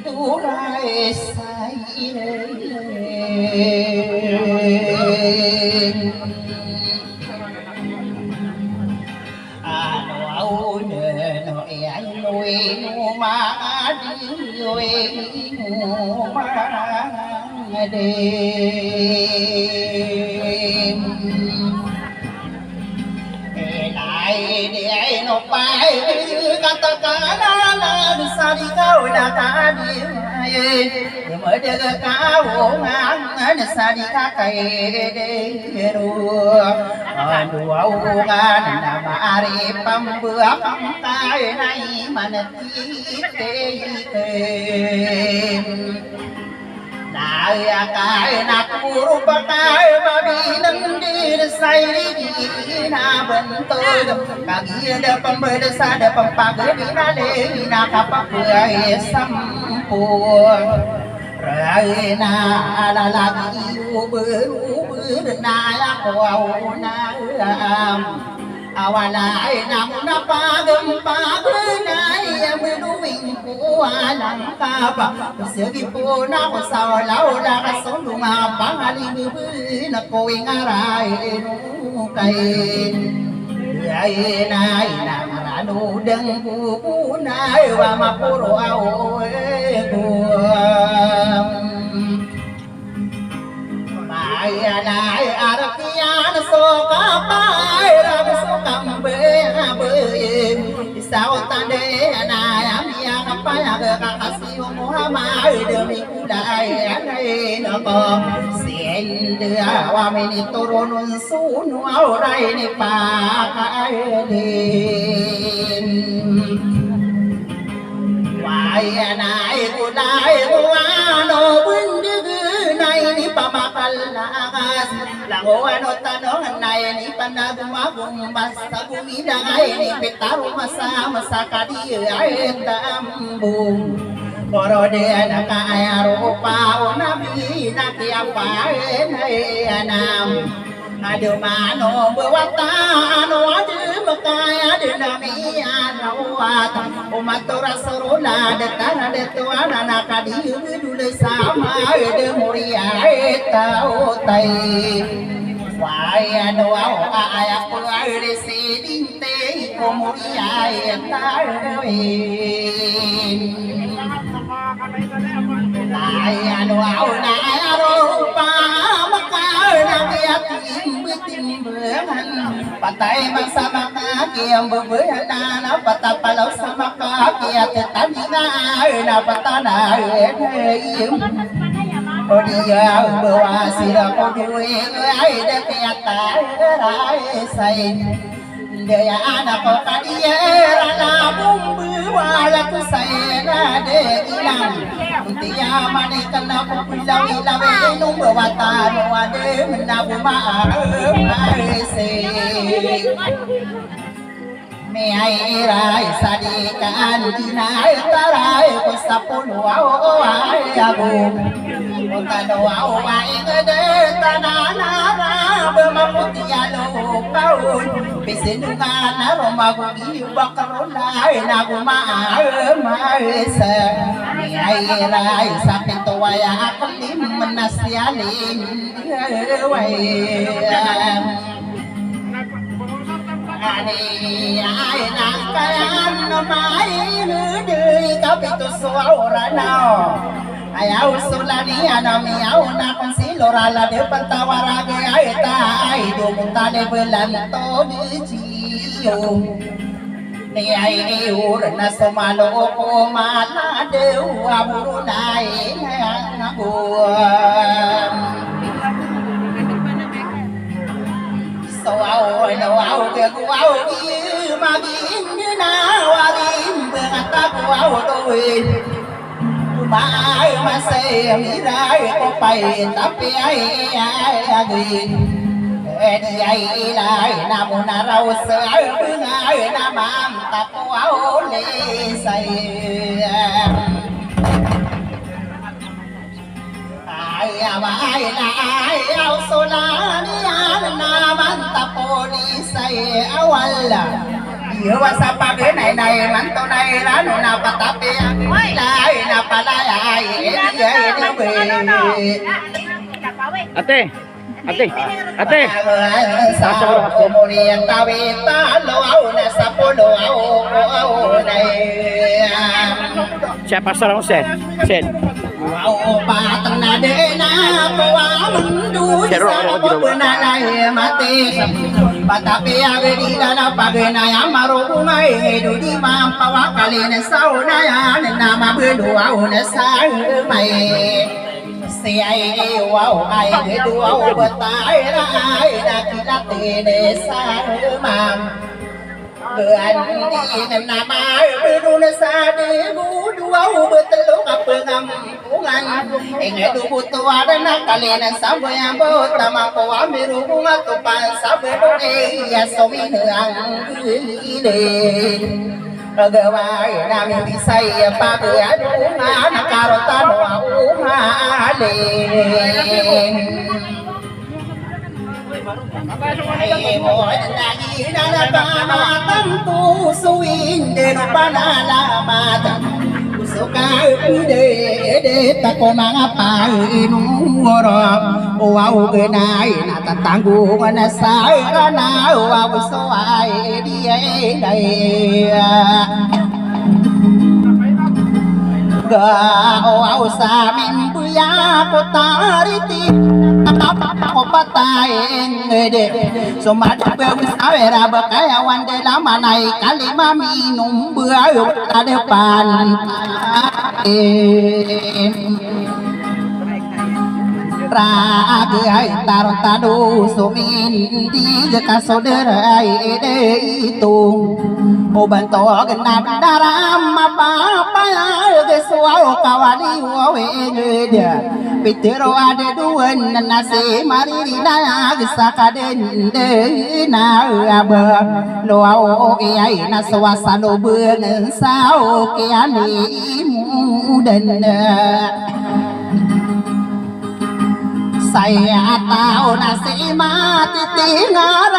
đủ lại sai nỗi nỗi anh nuôi nu má đi nuôi nu má đêm lại để nó bay kata kana na sa đi cao đã ta đi mới được cao ngang sa đi ca cây để đua đua ngan na mari pam bữa pam tai này mà nè tê đại cái nát buru pakai babi nang di say di na bentul kaki ada pemberdesa ada pempagai di na le na kapak kuai sampur rai na ala lagi uber na ya kau na awalai namun apa gempa benai menuing kualang kapa segi puna ko salau la kasong apa ngali na ko ngarai nu kai ai nai na anu deng ku nai wa mapuro au ku mai nai arakian so kapai kambe abe sao tan de na amia kapaya ga kasih Muhammad demi kudai ai no ko sien de wa meni turunun sunu aurai ni pa kai din wai nai kudai wa no bun de nai ni pa makal lagas lango ano tanong nai ni panagumagum basta bumidangay ni pitaro masa kadi ay tambung koro de nakaya rupa o nabi nakiapay ay anam adu mano bewata ano adu makaya adu nami ano at umatura surula detana detuana nakadi dulu sama adu muria tau tai wai ano ay ako ay residing te kumuria tarin ay ano na aro pa makar na biyatin bitimbangan patay man sa makakiyang bubuyana na patapalaw sa makakiyat tani na patanay o dia bawa sila ko duwe ay de kata ay say dia anak ko kadiera na bumbu wala ko say na de ilang dia manikan na ko pilaw ilawe nung bawata no ade na buma ay say me ay rai sadikan dinay taray ko sa puno ay agum Tano au ai ngede tanana bemaputia lo paun bisinunga na romagugi bakarona na guma maesa ai rai sa pinto waya akolim menasialin wai ani ai nang kayan no mai nude kapito suara nao ayaw sulani anami ayaw na kung silorala de pantawarage ay tay dumunta de belanto de jiyo ni ay iur na sumalo ko malade uaburunay na buwan so aw ke kuaw di magin na warin bengatag tuwin Mai masay miray ko pay tapi ay agin di ay ilay na mo na raw sa bungay na mam tapuaw lisay ay ay na ay aw solani na man tapo lisay awal Iwa sa pagay nay man to nay lalo na patapi Lay na palaya Ate, ate, ate. Sa komuniyan tawid talo na sa pulo Siya pastor ako, Sen. Sen. Wow, patang na din ako ang mundo sa pagpunalay mati Patapi ang dila na pagnaya marumay Dudi mampawakalin sa unayan na mabuduaw na sa may Siya'y wow ay duwaw batay na ay nakilatin sa mam Keandingan nama Beru nasa debu Dua beteluk apa ngampungan Ingat dubu tua dan nakalinan Sampai yang bertama Kau ambil hubungan tupan Sampai ya somi ang gilin Gawai nami bisay Pagayadu Anak karotan Uhalin Ay mo lagi na nagkamatang pusuin din panalamat Puso ka pide tako mga painuro Wow ganay natatanggungan na sa na Wow so ay diay Wow sa amin buya ko tariti Ako patayin Sumadabang sa era Bakayawan de la manay Kalima minum Buayo ta depan Ragay tarong tado Sumindi Kasoderay itu Ubanto genap daram Mapapayag Suwaw kawali Wawengeda Pitero ade duan Nasi maririna Sakaden Na aba Loaw Iyay Naswasalo Bengen Sao Kiani Mudan Saya tahu nasi mati tinggal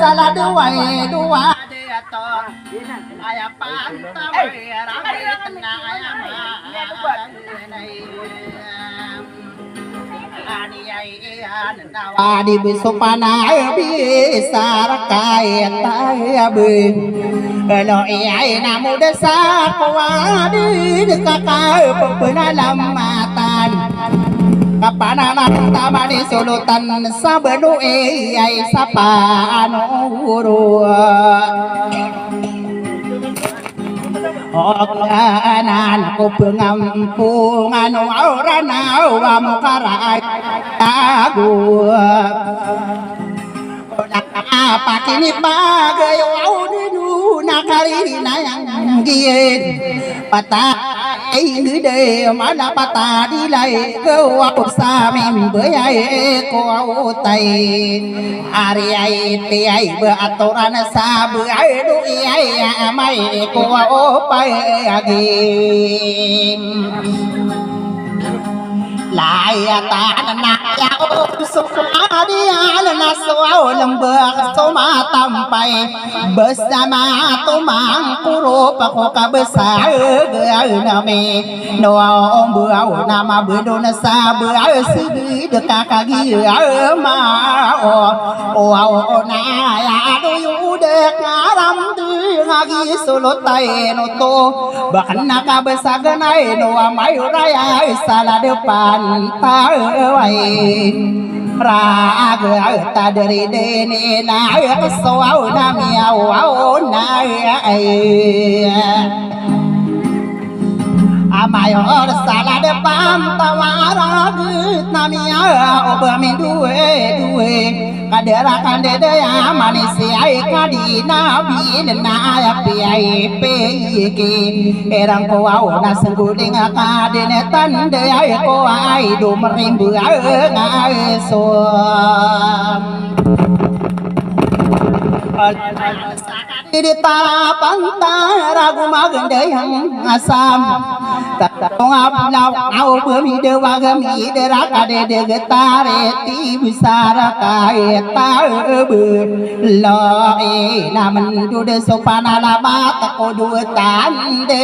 salah dua deato ayah pantau ramai tenang ayah di besopanai bisa rakai tayabe kalau ia namu desa kawadi dekakai penalamatan Kapananan tamani sulutan sa benu ay sa panuro Oglanan ko pengampungan Auranaw amukaray Tago Pakini bagay Audinu nakarina yang gien Patay gede mana patah dilay Gawa sa mimbayay ko tay Ari ay tiyay Beatoran sa bayay Duiyay amay ko opay agim Layatan nakyaw Sukadian naswaw lembak Sumatampay Bersama tumang Kurup ako kabesar Nami Noong buaw Nama bedon sa buaw Sigi dekakagi Mao Oaw na Aduyudek Aram Ngagi sulutay Nuto Bahkan nakabesaganay Noa mayuraya Salah depan Tawai Raga tadari dene na Kesuaw na miyaw na Amayor salah depan Tawaragit na miyaw Bamin duwe Kaderakan dede ya manisi ay kadina bilin na ayapi ay peki Erang ko aw na sengguling kadinetan de ay ko ay dumerimbu ay som di tapang ragu magandai asam tatong aplau au bumi dewa gami deraka de getare ti busara kai tabe lo e naman du de sopana lama tako du tan de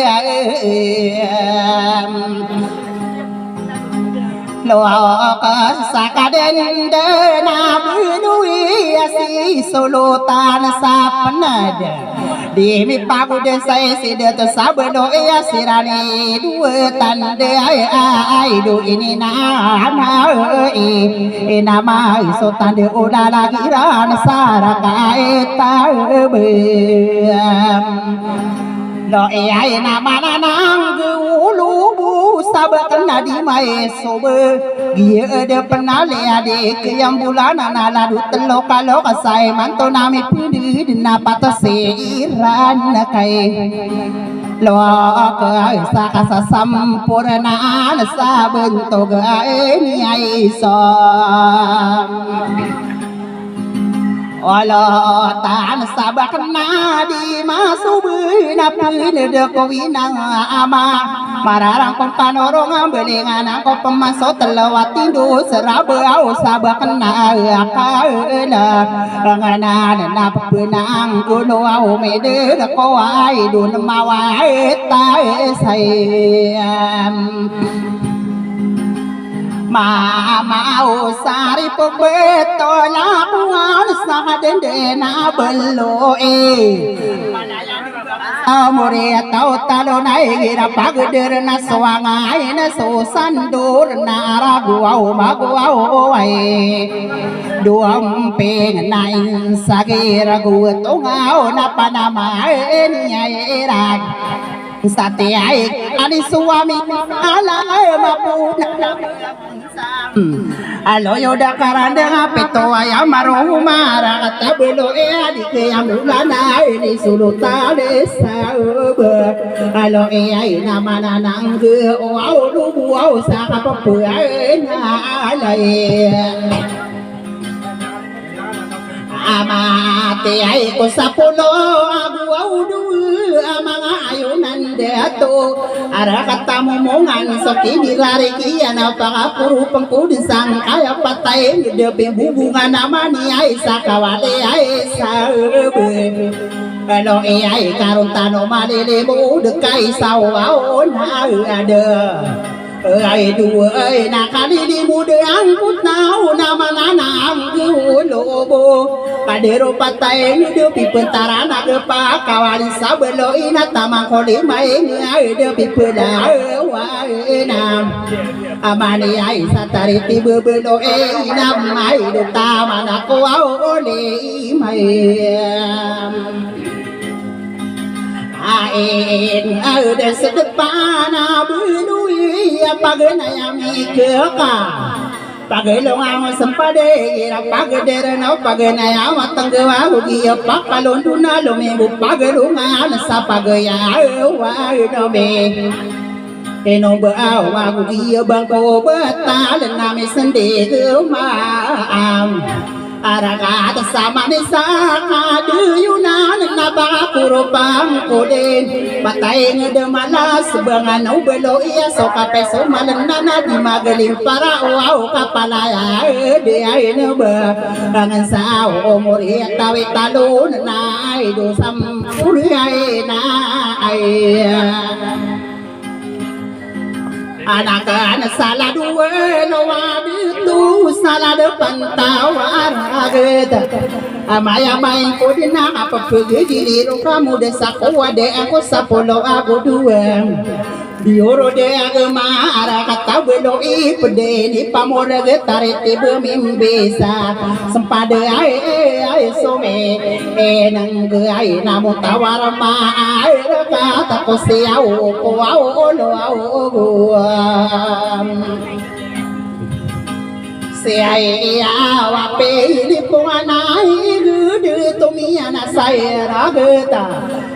lo ka sakaden de na bunui asi solo tan sapanada di mi pagu de sai si de to sabdo e asirani dua tan de ai do ini na e nama iso tan de oda lagi ran saraka eta be lo e ai nama nang ulu bu sabakan di mai sobe dia de penale ade ke yang bulan na ladu telo kalau kasai manto nami pudi dina patase iran kai lo ke sa sampurna sa bentuk ni ai so Allah tan sabakna di masubu na pune de ko winang ama mararang kon panorong belengan ko pemasot lewati do serabe au sabakna akaela ngana na penang kuno au mede ko ai dun mawai ta sayam mau sari pebeto lakuan sahaden dena belo amore tau talo nai gira pagder na swangai na so sandur na ragu au magu au ai duam peng nai sagira gu tongau na panama nyai rak sate ai ani suami ala mapuna alo yoda karanda peto ayam maru mara kata belo adi ke amulana ini suluta desa alo ai nama nanang ke au lu au saka pepuana alai amate ai ko sapulo abu au du amanga ayunan de ato ara kata momongan soki dirare kiana para puru pengkudin sang kaya patai de bubungan namani ai sakawale ai sabe alo ai karuntano malele mu de kai sau au na ada ai dua ai nak kali di muda angkut nau nama nana angku lobo kadero patai ni de pipentara nak pa kawali sabelo ina tamang koli mai ai de pipela wa nam amani ai satari tibe belo nam mai de tamana ko au ole mai aen de sedepana bunui pagena yami keka pagelo ang sampade ira pagdere na pagena yama tangwa ugi pakalon duna lumebu pagelo nga sa pagaya wa no me eno ba wa ugi bangko batal na me sende ma am aragat sama ni saka duyunan na bakupang koden patay ngede malas bangan ubelo iya so kapeso malana na di magaling para wow kapalaya de ay no ba bangan sao omori tawi talon na ay do sam ay na ay anak salah dua lawadi tu salah depan tawarageta amaya main kodina apa pergi diri kamu desa kuade aku sapolo aku dua dioro de agama ara kata belo ipede ni pamora getare tibe mimbesa sempade ai some nang ai namu tawar ma ai kata ko siau ko au lo au ai wa pe ni puana gu de tomia na sai rageta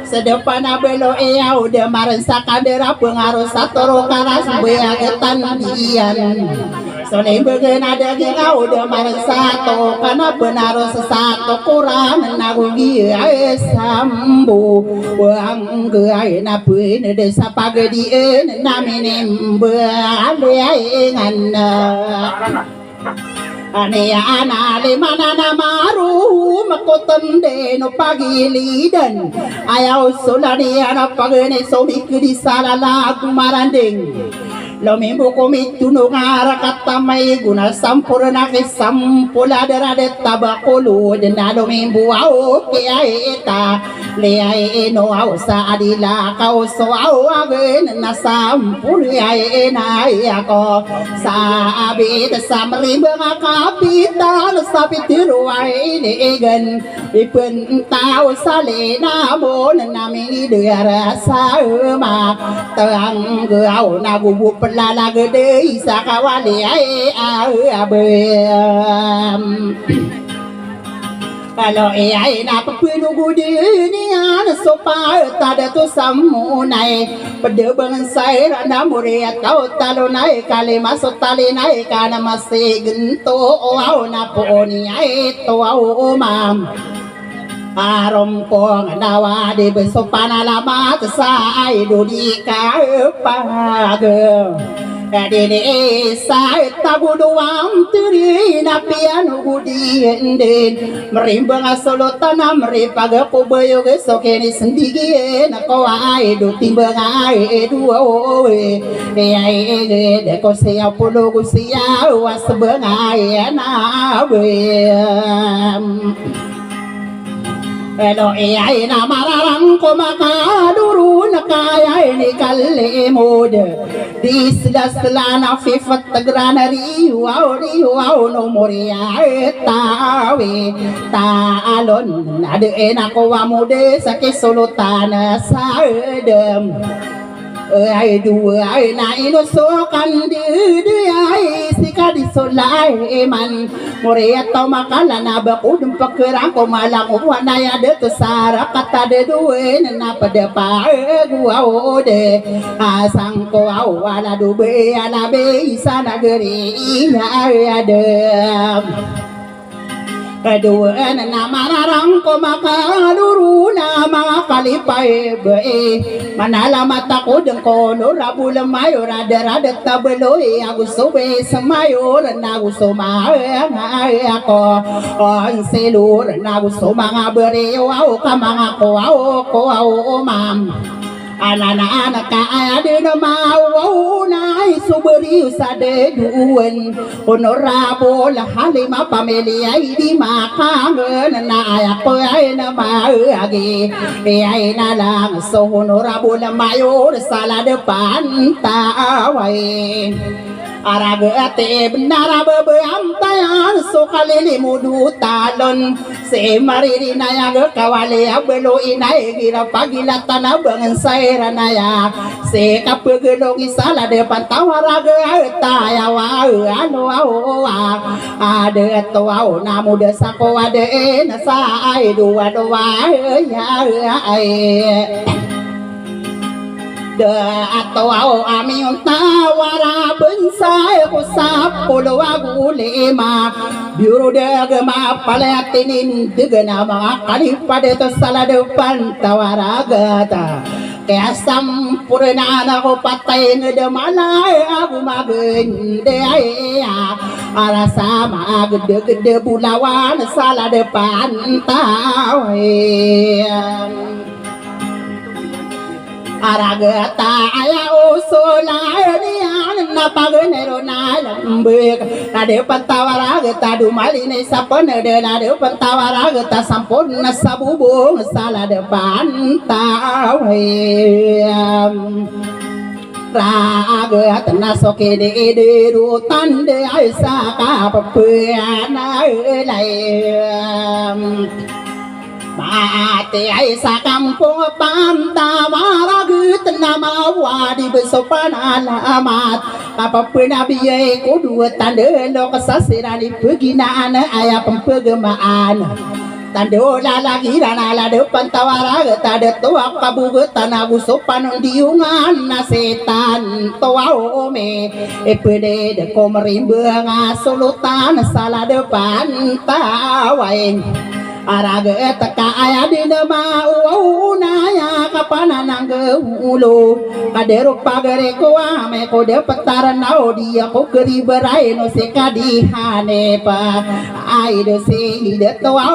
sedepana belo au de maran sakadera pengaruh satoro karas beagetan dian Sone begena daging au de satu karena benar sesatu Quran nagugi sambu wang gai na pui ne de sapagedi namine beale ngana ane ana le manana maru makotan de no pagilidan ayau solani ana pagene somi kudi salala kumaranding Lomimbo komit tunong arakatamay guna sampurna ke sampula derade tabakulu dena lomimbo au kaya eta leai no au sa adila kau so au agen na sampur ai na ako sa abit samrimba kapitan sapitiru ai legen ipun tau salena mon nami dera sa ma tang gau na gubu la la gede isa kawali ai kalau ai na penu gudi ni ana sopa tada tu samu nai pada bangan sai rana muria tau talo nai kali masuk tali nai kana masih gento au na poni ai to au mam Arompong nawa di besopana lama tesai dudi kapaga Dede sai tabu doang teri napian gudi enden merimbang asolo tanam meripaga kobayo gesokeni sendiri nako ai do timbang ai dua oe ai deko sia polo gusia was bengai na be Elo ai na mararang ko makaduru na kaya ni kalle mode dislas lana fifat granari wow no moria tawe talon ade na ko amode sa kesolotan sa dem ai dua ai na ino so kan di ai sikadi solai man morea to makala na ba udum pakera ko malang wana ya de to sara kata de due na pada pa gua ode asang ko au ala du be ala be sana geri ya de Kedua nama narang ko makaluru nama kalipai be manala mataku dengko nurabu lemayo rada tabeloi aku sobe semayo aku soma ako on selur aku soma ngabere au kamang ako au mam Anak-anak ada nama wow nai suberi usade duen honorable halima pamilya di makang na ako ay nama agi ay na lang so honorable mayor sala depan tawai Aragate benara bebeam tayan so kalili mudu talon se mariri naya kawale abelo inai gira pagila tanah bangan saira naya se kapegelo isala depan tawaraga taya wa anu awa ade to au namu desa ko ade nasa ai dua ya ai atau au ami tawara bensai ko sapolo agu lema biuro de agama palatinin degana ma kali pada to sala depan tawara gata kaya sampurna na ko patay de malay agu magen de aya ara sama gede bulawan sala depan tawai Aragata aya usola ni na pagenero na lambe ade pantawaraga dumaline sapane de ade pantawaraga sampurna sabubung sala depan tawe raga tanasoke de rutan de aisa ka papana lai Mati ai sa kampung pantawara gut nama wadi besopan alamat apa penabiye ko dua tanda lo kesasirani peginaan ayah pempegemaan Tando lalagi ranala depan tawara tada toa kabuge tanabu sopan diungan na setan toa ome epede de komerimbe ngasulutan salah depan tawain araga taka aya dina mau naya kapanan geulu kadero pagare ko ame ko de petaran nau dia ko geri berai no sekadi hane pa ai do se de toa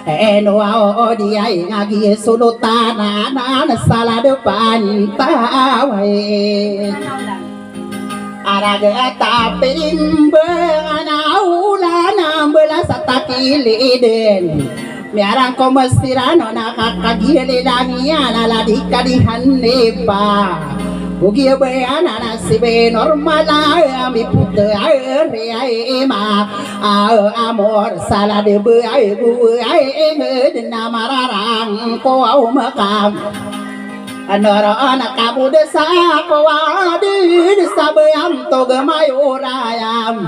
eno ao dia ngagi sulutana na salah depan tawai araga tapim beanaulana bela satakiliden miarang ko masirano nakakagile langia naladika di hanepa bugi beana nasibe normal ami putte ae ma amor salah de beai bu ai ngedna mararang ko au makam anara anak kamu desa kawadi desa bayam toga mayurayam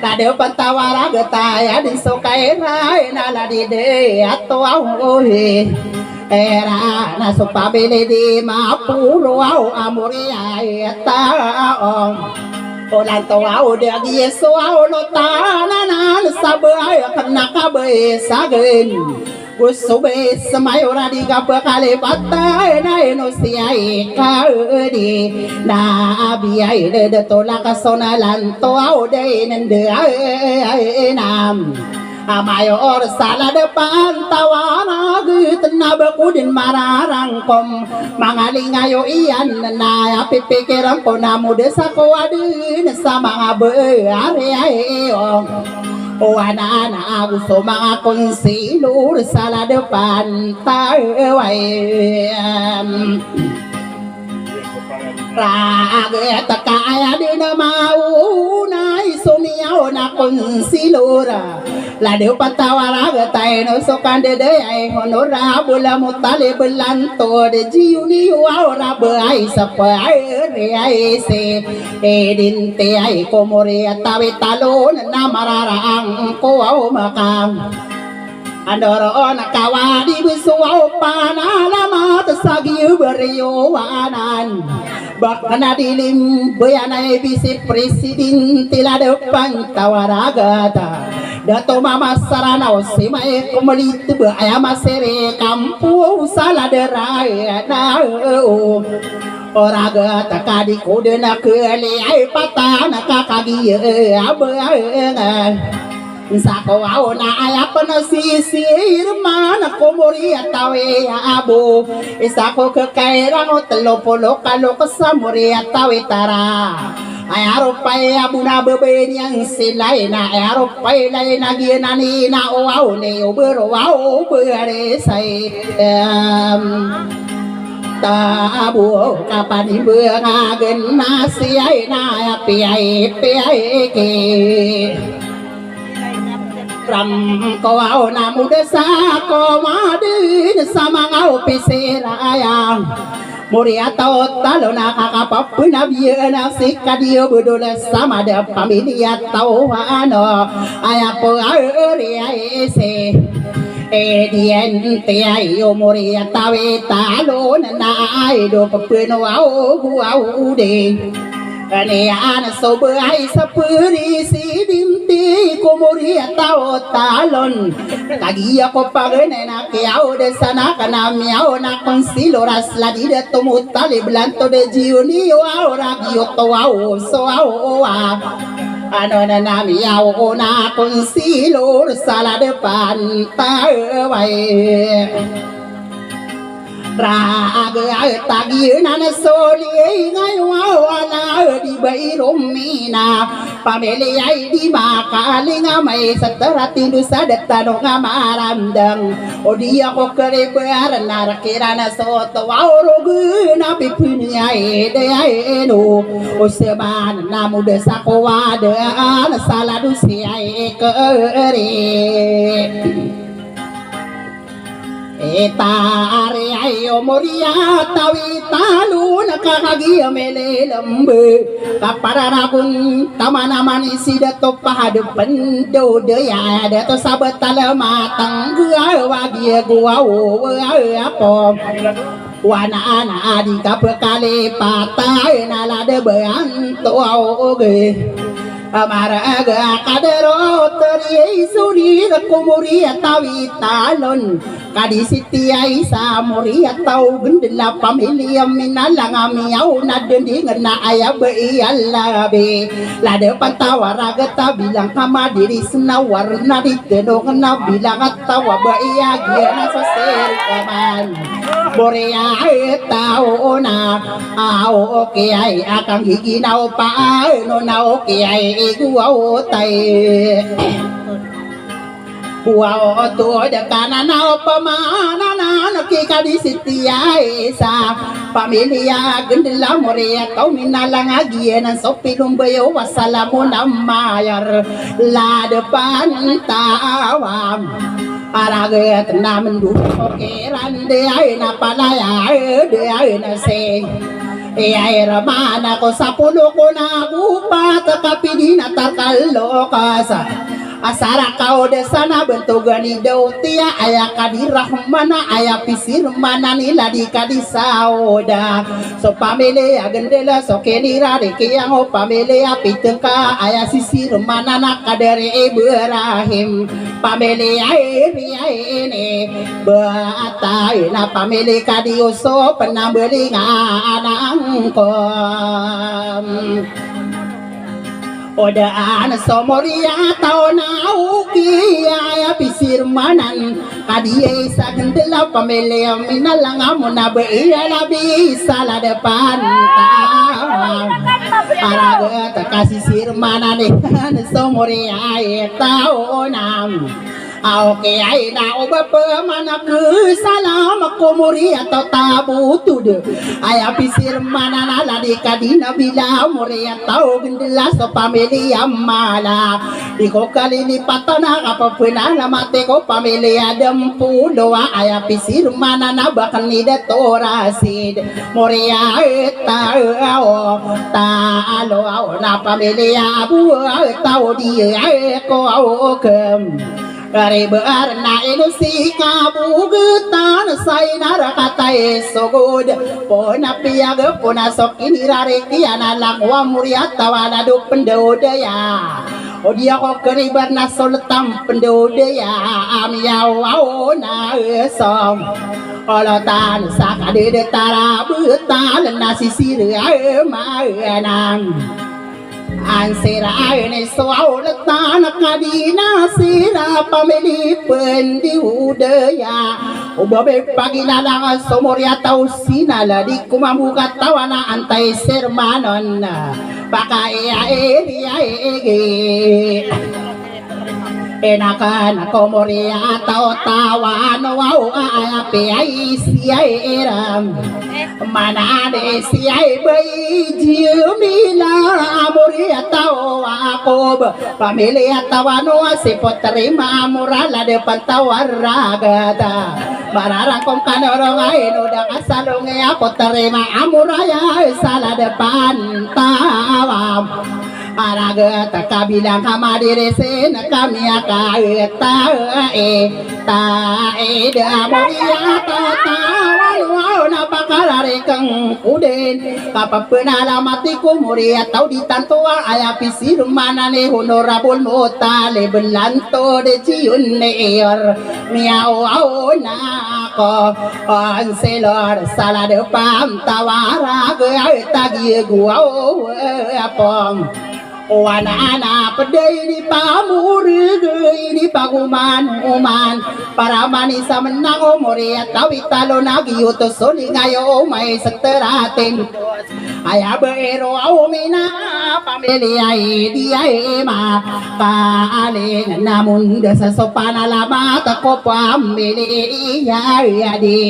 tade pantawara getaya di sokai rai nala di de atau auhi era na supabele di mapuro au amuria taong Olan tawau dia Yesu au lotana na sabai kanaka be sagen Usube semayora di gabakale patai na enosiai kaudi na biai de tolak sonalan tawau de nende nam Amayor salah depan tawana gitna bakudin mararang kom mangaling ayo iyan na pipikiran ko namu desa ko adin sama abe are o ana gusto mga konsilor salah depan tawai raga takaya din mau na isumiyaw na konsilora la deu patawara tayo no so kande de ay honorable mutale belanto de jiuni awra bay sa pae ay se edin te ay komore tawi talon na mararang ko aw makam andoro nakawadi bisuaw panalama tasagiu beriwanan bakana dilim bayanay bisi presiden tila depan tawaragata dato mama sarana si may kumalit ba ay masere kampu saladeray na oraga takadi ko de nakali ay pata nakakagiya abay Sako au na ayap na sisir mana komori atawe abo isako kekairang telopolo kalau kesamuri atawe tara ayaro pai abu na bebe yang silai na ayaro pai lai na gienani na au ne obero au bere sai tabu kapan ibu ngagen nasi ai na api ai ke Ram ko au na mudesa ko madi sama ngau pisiraya Muria tau talo na kakapapun na biya na sikadio budula sama da pamilya tau ano ayapo aria ese diente ayo muria tawe talo na aido papuno au de Ane ana sobe ai sapuri sidimti komori atau talon kagia ko pagene na kiao de sana kana miao na konsiloras la di de tomutale blanto de jiuni ora gioto au so au ano na na miao na konsilor sala depan tawai Raga tagi nana soli ngai wana di bai romina pameli ai di makali ngamai saterati dusa datano ngamaramdang odia ko kere bar narakirana soto wauru na pipunya ede ai no oseban namu desa ko wada na saladu si ai kere Etari ayo moria tawi talu nakahagi mele lembe kaparanapun tamana manisi dato pahadu pendo daya dato sabat tala matang gua wagi gua apa wana ana di kapekale patai nala de beanto oge amara aga kadero teri suri kumuri tawi talon kadisiti ai sa muri atau gendela pamilya minalang amiau nadendi ngena aya be alla be la de pantawara gata bilang kama diri senawar na diteno kena bilang atawa be iya giana sosel kaman borea tao na ao oke ai akang gigi nao pa no na oke ai gua tai gua tu de kana na pamana na nakika di sitia esa pamilya gendela morea kau minalang agian sopilum bayo wassalamun ammayar la depan tawam araget na mendu okeran de ay na palaya de ay na se ay ramana ko sa pulo ko na gupat kapidina tarkalo kasa asara kau desana bentugani dautia aya kadirahmana aya pisir mana nila di kadisauda so pamele agendela so kenira de yang o pamele apitengka aya sisir mana nak kadere Ibrahim pamele airi aine baata na pamele kadioso penambeli anangkom Odaan somoria tau nau kia pisir manan kadie sa gendela pamele minalang amuna be labi sala depan araga kasih sir manan somoria tau nam Oke ai na obapa mana ke salam komori atau tabu tude aya pisir mana nala di kadina bila mori atau gendela so pamili amala di ko kali ni patana apa pena mate ko pamili adam puloa aya pisir mana na bahkan ni de torasid mori ta alo na pamili abu tau dia ko kem Kare berna inusi kabu getan say narakatai sogod pona piaga pona sok ini rare kiana langwa muriata wala do pendodaya odia ko kari berna soltam pendodaya amiau aona som olotan sakade de tara buta nasi sirah manang Ansira ayne soal tanah kadina sira pamili pendi udaya ubabe pagi nalang somoria tau sinala di kumamu katawana antai sermanon pakai ege enakan komoria tau tawan wau ape ai siai eram mana de siai bai jiumila amoria tau aku pamilia tawano sipot terima murala de pantawaragata bararang kom kanorong ai udah kasalunge aku terima amuraya salah depan tawam araga takabilang kamadire sen kami akai tae da moria tawa na pakarare kang uden kapapena lamatiku moria tau ditantoa aya pisir manane honorable motale belanto de ciun neer miau au na ko anselor sala de pam tawara ge tagi gua apong Wana pedai di pamuri di paguman uman para manisa menang moria tawi talo nagi utos soli ngayo mai seteratin ayah bero au mina pamilia dia ema paling namun desa sopan alama tako pamilia di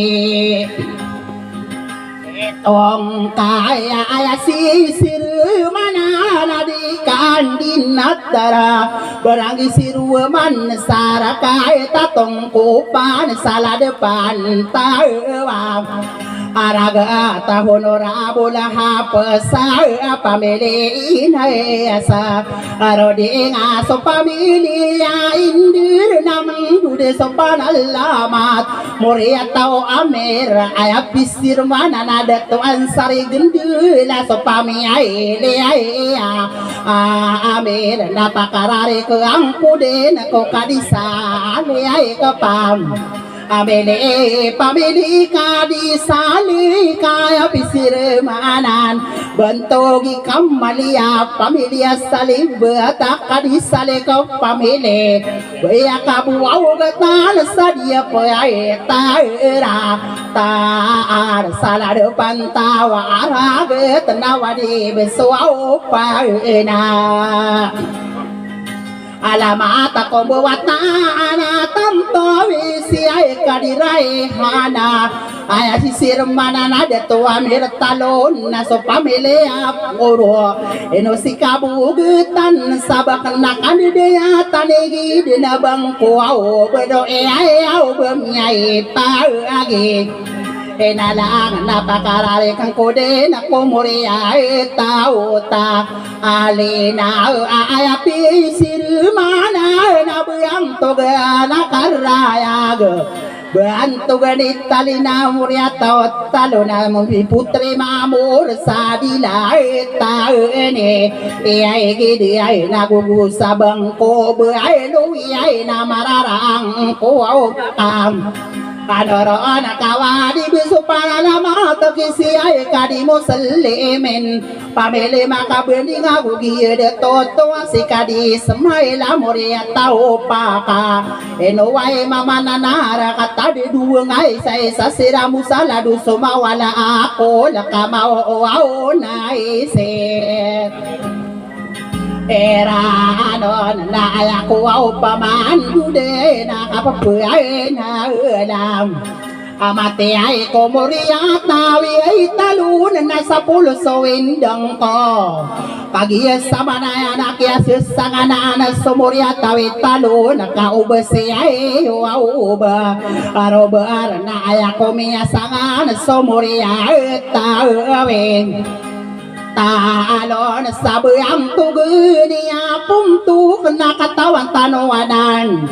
tong kaya ayah sisir mana nadikan dinatara Berangi siruman sarakai tatong kupan salah depan tawa Araga tahunora hapasa pamili inayasa Arodi ngaso pamilya indir namang dude sopan alamat Muria tau amer ayap bisir mana nada tuan sari gendula so pamiyai leaya amer napakarare ke angkude nako kadisa leaya kepam Amele pamili kadisali kaya pisir manan bentogi kamalia pamilia salib tak kadisale ko pamile baya kabu au gatal sadia poya taera taar salade pantawa arabe tanawadi besuau paena Alamat ako buat na tanto siya kadiray hana ay sisir mana na deto amir talon na so pamilya puro eno si kabugutan sabak na kanidya tanigi dinabang ko au bedo au bemyai paagi Enalang napakarare kang kode na komoria tao ta alina ayapi sirmana na buyang toga na karayag Bantu ganit talina muria tao talona mumpi putri mamur sadila tao ene Iay gidi ay nagugusabang ko buhay luwi na mararang ko Kadoro nakawadi bisu para lama kisi ay kadi muslimin pamili makabendi ngagugi de toto si kadi semai la moria tau paka enowai mama nanara kata de dua ngai sai sasira musala du somawala ako lakamao au nai se Era non na aku au paman dude na kapapuay na ulam Amate ay komoria tawi ay talun na sa pulso indang ko Pagiya sa manaya na kya sisangana na sumoria tawi talun na kaubasi ay wauba Arobar na ay ako miyasangan sumoria tawin Talon sabuyang tuguniya pumtuk na katawan tanawanan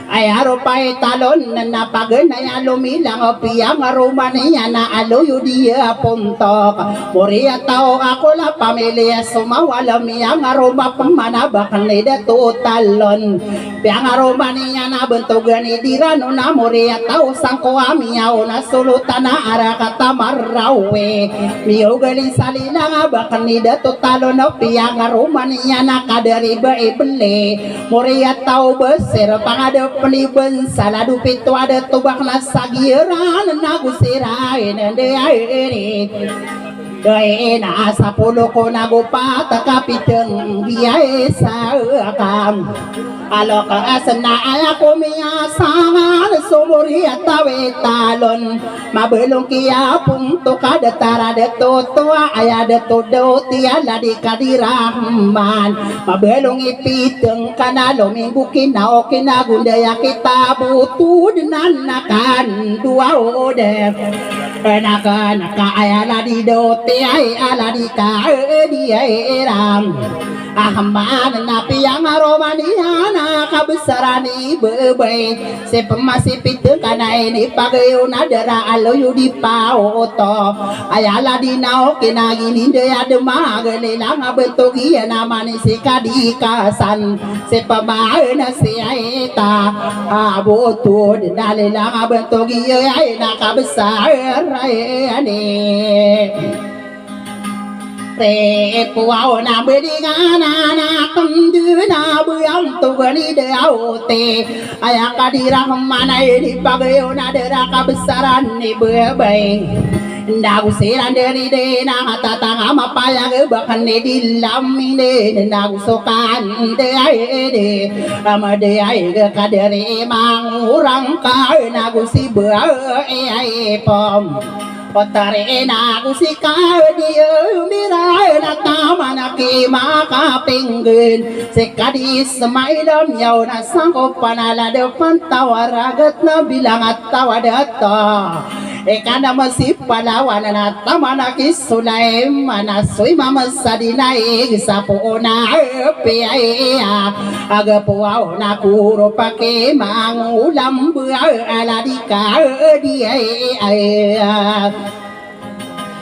ay aropay talon na napaganaya lumilang o piyang arumaniya na aluyo diya puntok Muria tao ako la pamilya sumawalam yang aroma pamanabak ni dato talon piyang arumaniya na bentugan idirano na muria tao sangko amiyaw na sulutan na arakata marrawe miyugaling salilang abak ni dato talon o piyang arumaniya na kadariba ibele muria tao besir pangadap peliban saladu pito ada tubak na sagiran nagusirain ande airi Dai na sa pulo ko nagupat kapiteng biyay sa akam Alok asan na ako miya sangan sumuri at tawi talon Mabelong kiya punto kada tara de toto aya de todo tiala di kadirahman Mabelong ipiteng kanalo minggukin na o kinagundaya kita butud nanakan dua ode Naka ayala di dote ay ala di ka di ay ram Ahman na piyang aromaniya na kabesarani bebay Se pemasipit kanay ni pagayo na dara aloyo di paoto Ayala di nao kinaginin de ademagali lang abentogi naman si kadikasan Se pamae na si aita aboto dali lang abentogi ay nakabesar ay ani Re puaw na bedingana na kundu na buyang tugani de aote aya kadira mana di pagayo na dera kabesaran ni bebay Ndagu siran dari de na tatang mapayang bakan ni dilamine ndagu sokan de ay de amade ay kadere mang urang ka nagu si ba ay pom Otare na kusika dia mirai na tama na kima kapingin sekadis semailam yau na sangko panala depan tawaragat na bilang at tawadata ekana masih palawan na tama na kisulay manasoy mamasadinay sapo na peaya agapuaw na kuro pake mangulam aladika dia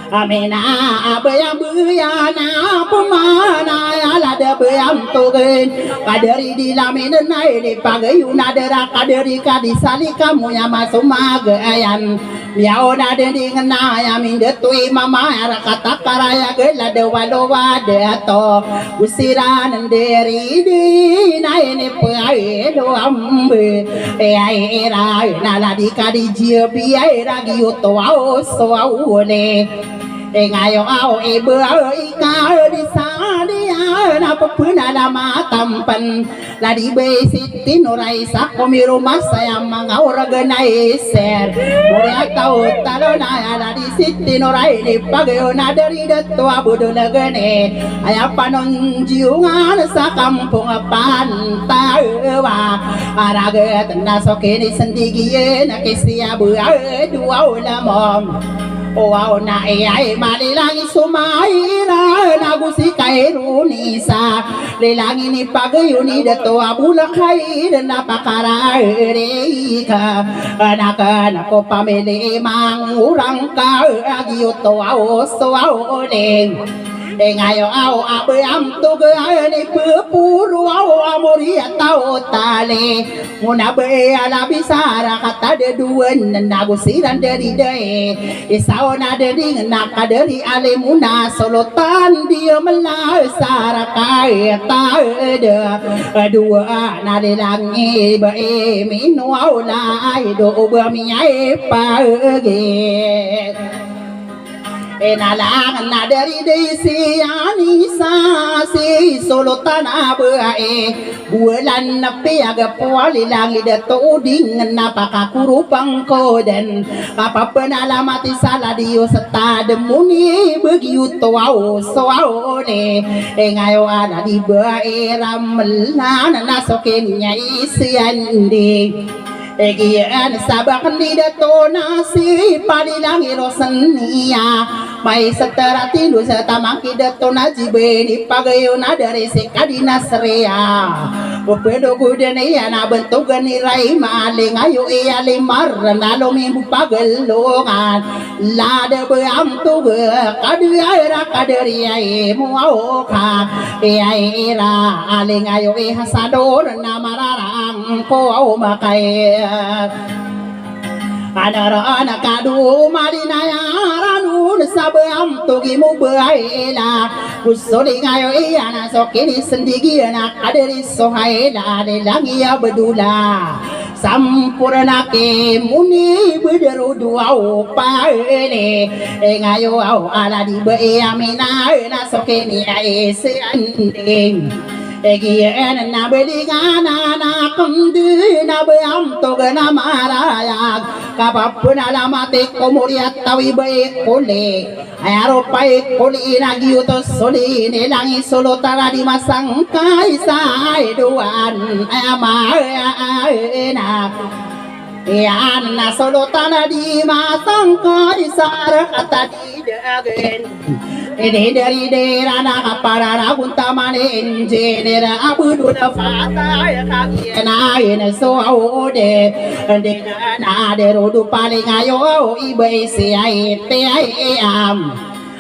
Amena abayam buyana pemana alada bayam togen kadari di lamen nai di pagayuna dera kadari kadi sali kamu ya masuma gayan miao na de di ngena ya min de tui mama ara kata karaya gela de walowa de ato usiran deri di nai ne pai do ambe ai era na la di kadi jia bi ai ra gi to ao so ao ne ngayo ao e bơ ơi ca đi xa đi na pupuna la ma tampan la di be sitin orai sa komiro masaya mangau raganai ser moria tau talo na la di sitin orai ni pagayo na dari datto abudo lagane aya panon jiungan sa kampung pantawa araga tanna sokeni sendigi na kisia bu dua ulamom Wow na ay malilangi sumaira nagusikay runisa lilangi ni pagayuni dato abulakay napakararika nako pamili mangurang ka agyoto aoso aoleng ngayo ao abe am to ga ni puru ao amori tao tale muna be ala bisara kata de duen nagusiran dari de isao na dari nak dari ale muna solotan dia mela sara kai ta de dua na de langi be minu au lai do be mi ai pa ge enalang na dari desi anisa si solotan abae bulan na piaga puali langi dato ding na pakakurupang koden apa penalamati sala dio seta demuni begitu au soao ne ngayo ada di bae ramelan na sokenya isian di Egian sabak ni dato nasi padilang irosania mai setera tindu setamaki dato najibe ni pagayo na dari sekadina serea Upedo gudene ya na bentuk gani rai maling ayo iya limar nalo mimbu pagelongan lade beam tu be kadira kadiria muau ka era aling ayo hasador na mararang ko au makai Anara anakadu marinaya ranun sabam togi mubaila kusoli ngayo iyana sokini sendigi anak aderi sohaila de langia bedula sampurna ke muni bederu duau paele ngayo au ala di be amina na sokini ai seanding Egian na beligana na kundi na beam toga na maraya kapapun alamate komuriat tawi baik kole ayaro baik kole inagiuto soli nelangi solo tara di masang kaisai duan ama na Yan na solo tana di masang kaisar kata di dagen Ini dari daerah nak para gunta mane enjenera abudu na fata ya kaki na ina so ode ndena na de rodu paling ayo ibe si ai te ai am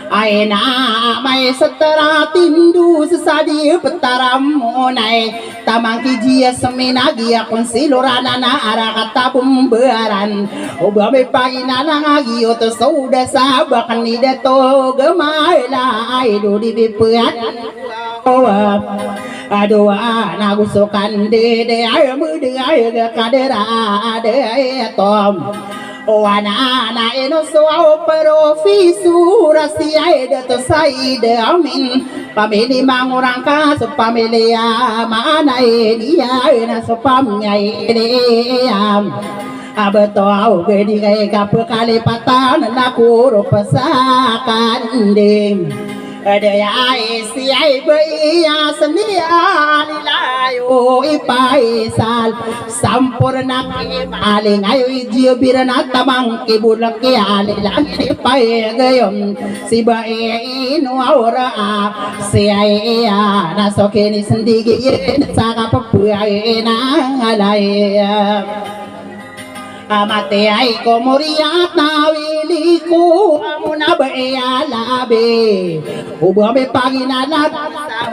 Aina mai setera tindu sesadi petaram monai tamang kijia semena gia konsilorana na ara kata pembearan obame pagina ngagi oto sauda sabakan ni dato gemai lai do di bepeat adoa nagusokan de ay mude ay kadera de tom Wana na eno so pero fisura si ay dato saide amin pamili mangurang ka so pamilia mana dia na so pamnyai am Abetau gedi kay kapkalipatan naku rupasakan ding Adaya isi ay baya senia lilayo ipaisal sampurna aling ayo ijibirana tamang kibulak alilang ipay gayon si bae inuaura si ay nasokin sendigi sa kapapuyay na alay Amate ay komoriat na wili ko muna ba labi ubame paginalat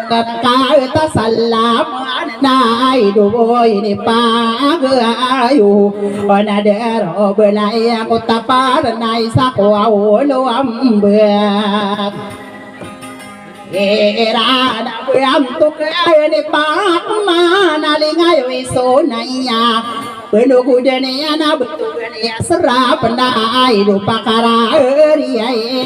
kakata salaman na ay duboy ni pagayo onadero belay ako tapar na isa ko awolo ambak Era na buyam to kaya ni pakma nalingayo iso na iya Penugudanya na betuganya serap na ay lupa karari ay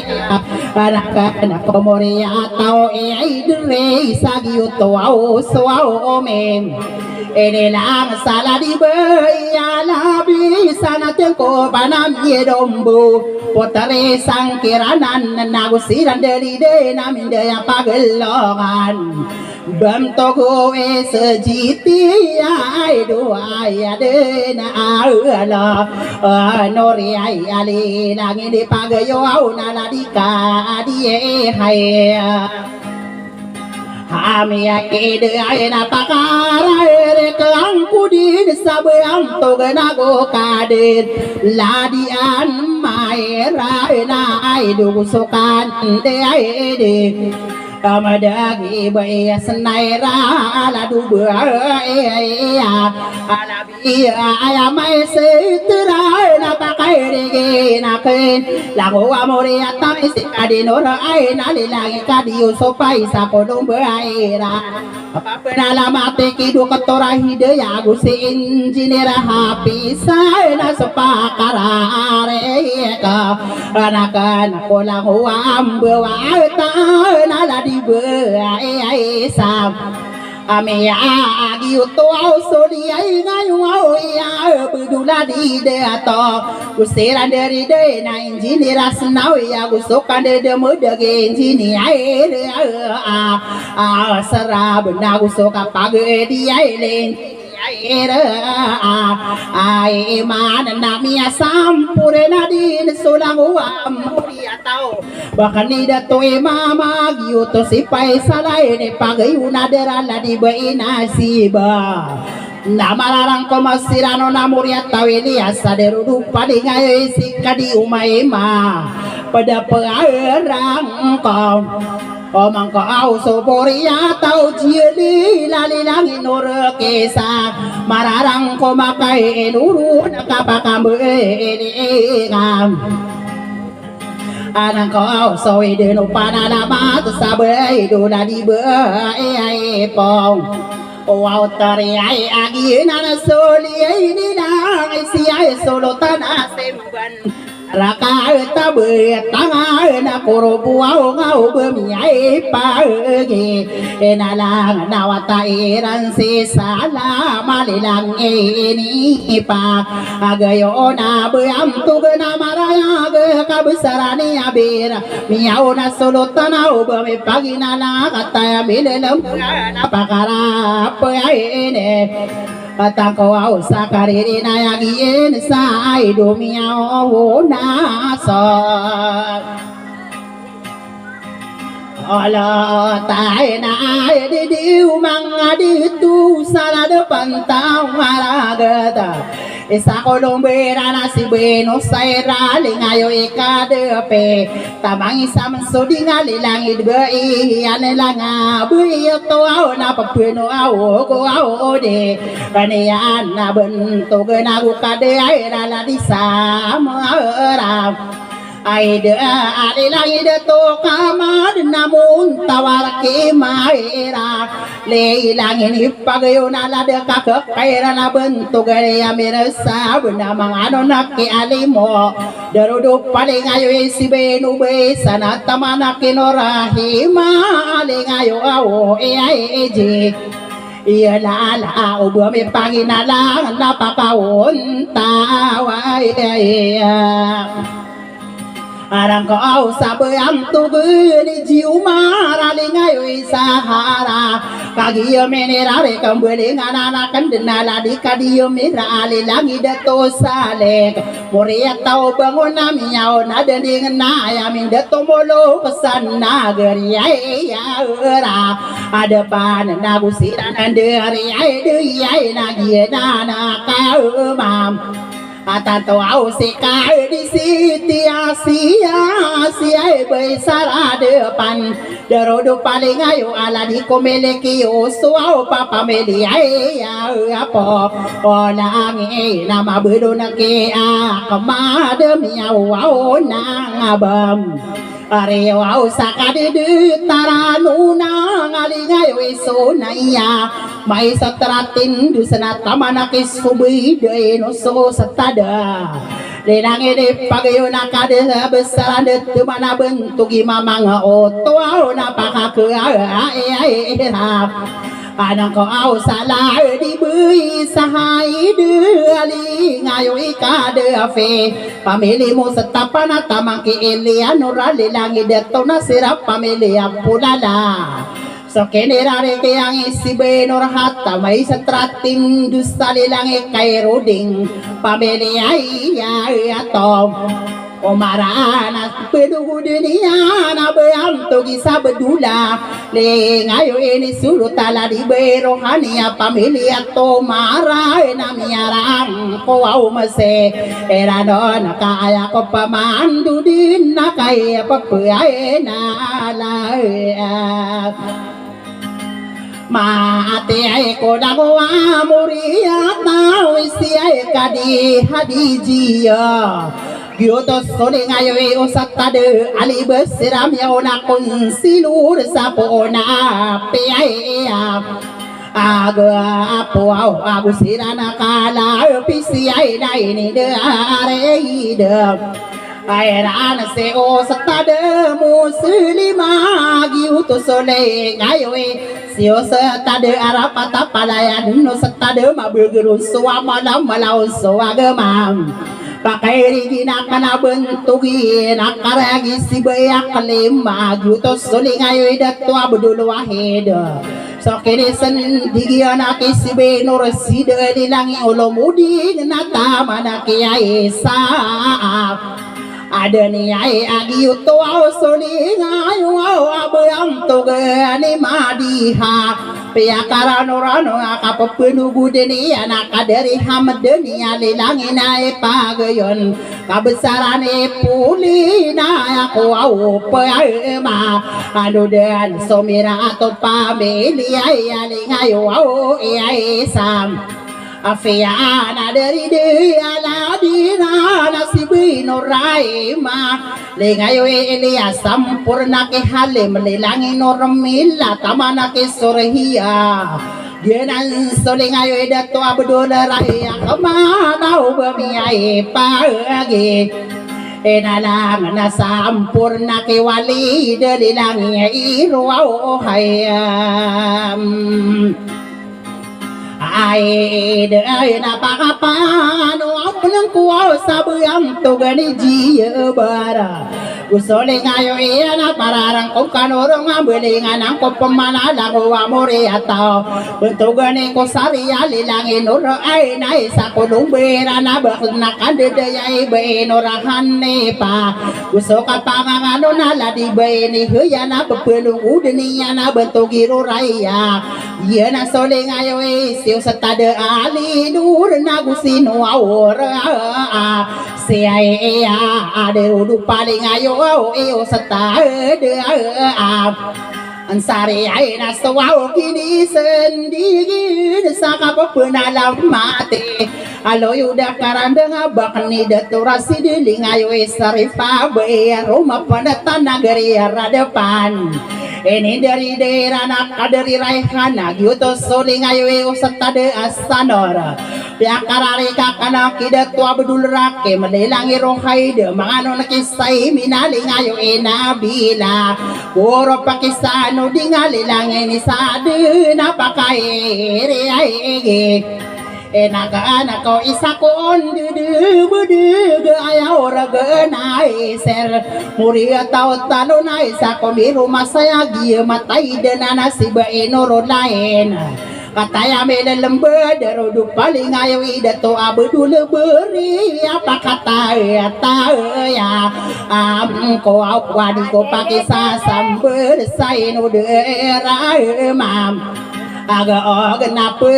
anak komoria tau ay dere sagiuto au suau men ini lang salah di baya labi sana tengko panam ye dombu potare sangkiranan nagusiran dari de namin daya pagelongan Bamtogo sejiti ay doa de na ala nori ay ali langit di pagayo au naladika die hai Hami ay de ay napakara ere keangku di sabeang togenago kadir ladian maera na ay dusukan de ay de Kamadagi baya senaira ala dubur ala biya ayamai setera na pakai dege na ken lagu amore atai sikadinora ai na lilangi kadiu sopai sakodong beraira apa penalamate kidu kotora hidaya gusi injinera hapisa na sepakara reka anakan kolang huam bawa ta na di bơi sao ame agi uto au sodi ai ngai au ya budu la di de ato kusera dari de na injinera snau ya gusokan de mo de injinia de a sara benda gusoka page di ai len ai mana namia sampure nadin sulang uam muria tau bahkan ida to mama giuto si pai salai ne pagai unadera la di baina siba namalarang ko masirano namuria tawili asaderu dupa dingai sikadi umaima pada pengarang kau Omang ko au soboria tau jili lalilangi nur kesa mararang ko makai nuru nakapakambe ngam Anang ko au soi de no panana mat sabai do na di be ai pong O au tari ai agi na soli ai ni na ai si ai solo tana semban Raka ta bơi tanga na koro buao ngau bơm nhảy pa ge na lang na wata iran si sala mali lang ni pa agayo na bơm tu na maraya ge kabusarani abira miao na solotana bơm pagi na la kata milelem na pakara pa ne Atangko au sakari na yagien sa ai do miao na so Ala tai na ai di diu mang di tu sala de pantau maragata Isa kolong bera na si bueno saira lingayo ikade pe tamang isa mansudi nga lilangid bai anelanga bui to au na papuno au ko au de kanian na bento na gukade ai la di samara ai de alilangi de to kamar namun tawar ke maera le ilangin ipagayo na la de kakak kaira na bento gare amira sa benda mangano nakke alimo darudo pale ngayo si benu be sana tamana kinora hima ale ngayo awo ai je Iya lala ubo may panginalang napakaunta Arang ko sa bayang tuguli jiu marali ngayon sa hara kagiyo menirare kambali nganakan denala di kadiyo mirali langi dato salek muria tau bangun namiyaw na daning na yamin dato molo kesan nagari ya ura ada pan nagusiran anderi ay duyay nagyena na kaumam Atato au si kai di siti asia bay sara depan derodo paling ayo ala di komeleki oso au papa meli ay apa olangi nama bedo nake akama miau au nang abam Areo au sakade de taranuna ngalingayo iso naya mai satratin dusana tamanake subi de no so satada lenang ede pagayo nakade besar de mana bentuk mamang oto au napaka ke ai Anang ko au salah di bui sahai deali ngayo ika de afe pamili mo setapana tamangki eliano rali langi detona sirap pamili apulala so kenirare ke yang isi benor hatta mai setrating dusali langi kai roding pamili ai ya tom Omarana pedugu dunia na bayam to gisa bedula le ngayo ini suru tala di berohani pamilia to mara na miarang ko au mase era don kaya ko pamandu din na kaya papuai na la Mati ay ko dagwa muria tao isi ay kadi hadijia Gyoto sone ngayo usatade ali besiram yaona kun silur sapona peya aga apo abu sirana kala pisi ay dai ni de are ide Airana se o satade muslima gyoto sone ngayo sio satade arapata palayan no satade mabuguru suamana malau suagamam pakai rigina kana bentugi nakaragi si bayak lima juto suling ayo datwa abdul wahid so kene sen digi anak si be nur side dilangi olomudi nata mana kiai sa ada ni ai agi uto au suling ayo abang toge ni madiha Piyakara norano akapapenugu deni anak dari hamadeni alilangi nae pagayon kabesarane pulina aku au paema anu dan somira atau pameli alingayo au sam Afiana dari dia ladina nasibino raima lengayo elia sampurna ke halim lelangi normila tamana ke sorehia genan solengayo dato abdul raya kemana ubamiai pagi enalang na sampurna ke wali delilangi irwao hayam Ai de ai na pakapano aplang kuao sabuyang tugani jiya bara usole ngayo na pararang kong kanorong ambeli nganang ko pamana ko amore atao bentugani ko sariya lilangi noro ai nai sa ko lumbera na bakna kande dayai be norahan ne pa usoka pangangano na ladi be ni huyana pepelung udeni na bentugiro raya Iya na sole ngayo siyo sa tada ali nur nagusino awora siya ade udu paling ngayo iyo sa tada ansari ay na sawaw kini sendigin sa kapapunalam mati aloy udah karandang bakni daturasi diling ngayo sarifa be rumah panatan nagari radapan ini dari daerah nak dari raihana gitu soling ayo usatade asanora ya karari kakana kida tua bedul rake melelangi rohai de mangano nakisai minali ayo nabila koro pakisano dingali langi ni sade napakai re aege enaga ko isakon de bude ayaw raga nai ser muria tao talo nai sako mi rumah saya gia matai denana si baenoro lain kataya mele lembe darudu paling ayaw idato abdul beri apa kata ya ko awadi ko pakisa sambil saino de mam aga kenapa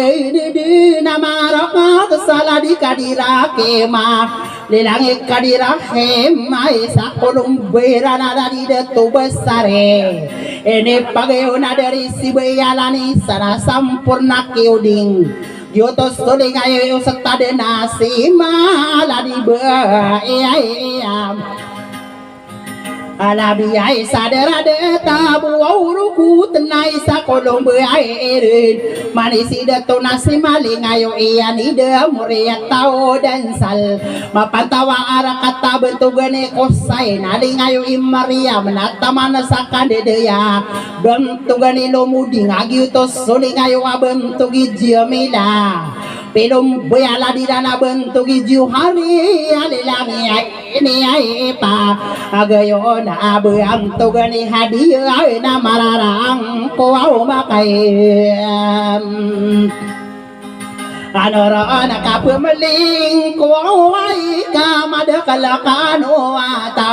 di nama rok salah di kadira kema lelangi kadira hema sakolum berana dari detu besare ini pagayona dari si bayalani sana sampurna kiuding Yoto soling ayo setade nasi maladi alabi ai sadera de tabu auruku tenai sakolong beairin manisi de tonasi maling ayo iani de muria tao dan sal mapantawa ara kata bentuk gene kosai naling ayo imaria menata mana sakan de ya bentuk gene lo mudi ngagi utos soling ayo bentuk jamila pelum boyala di dana bentuk iju hari alilangi ini ai pa agayo na abang tugani hadiah na mararang ko au makai anora na kapemaling ko ai ka madakalakano ata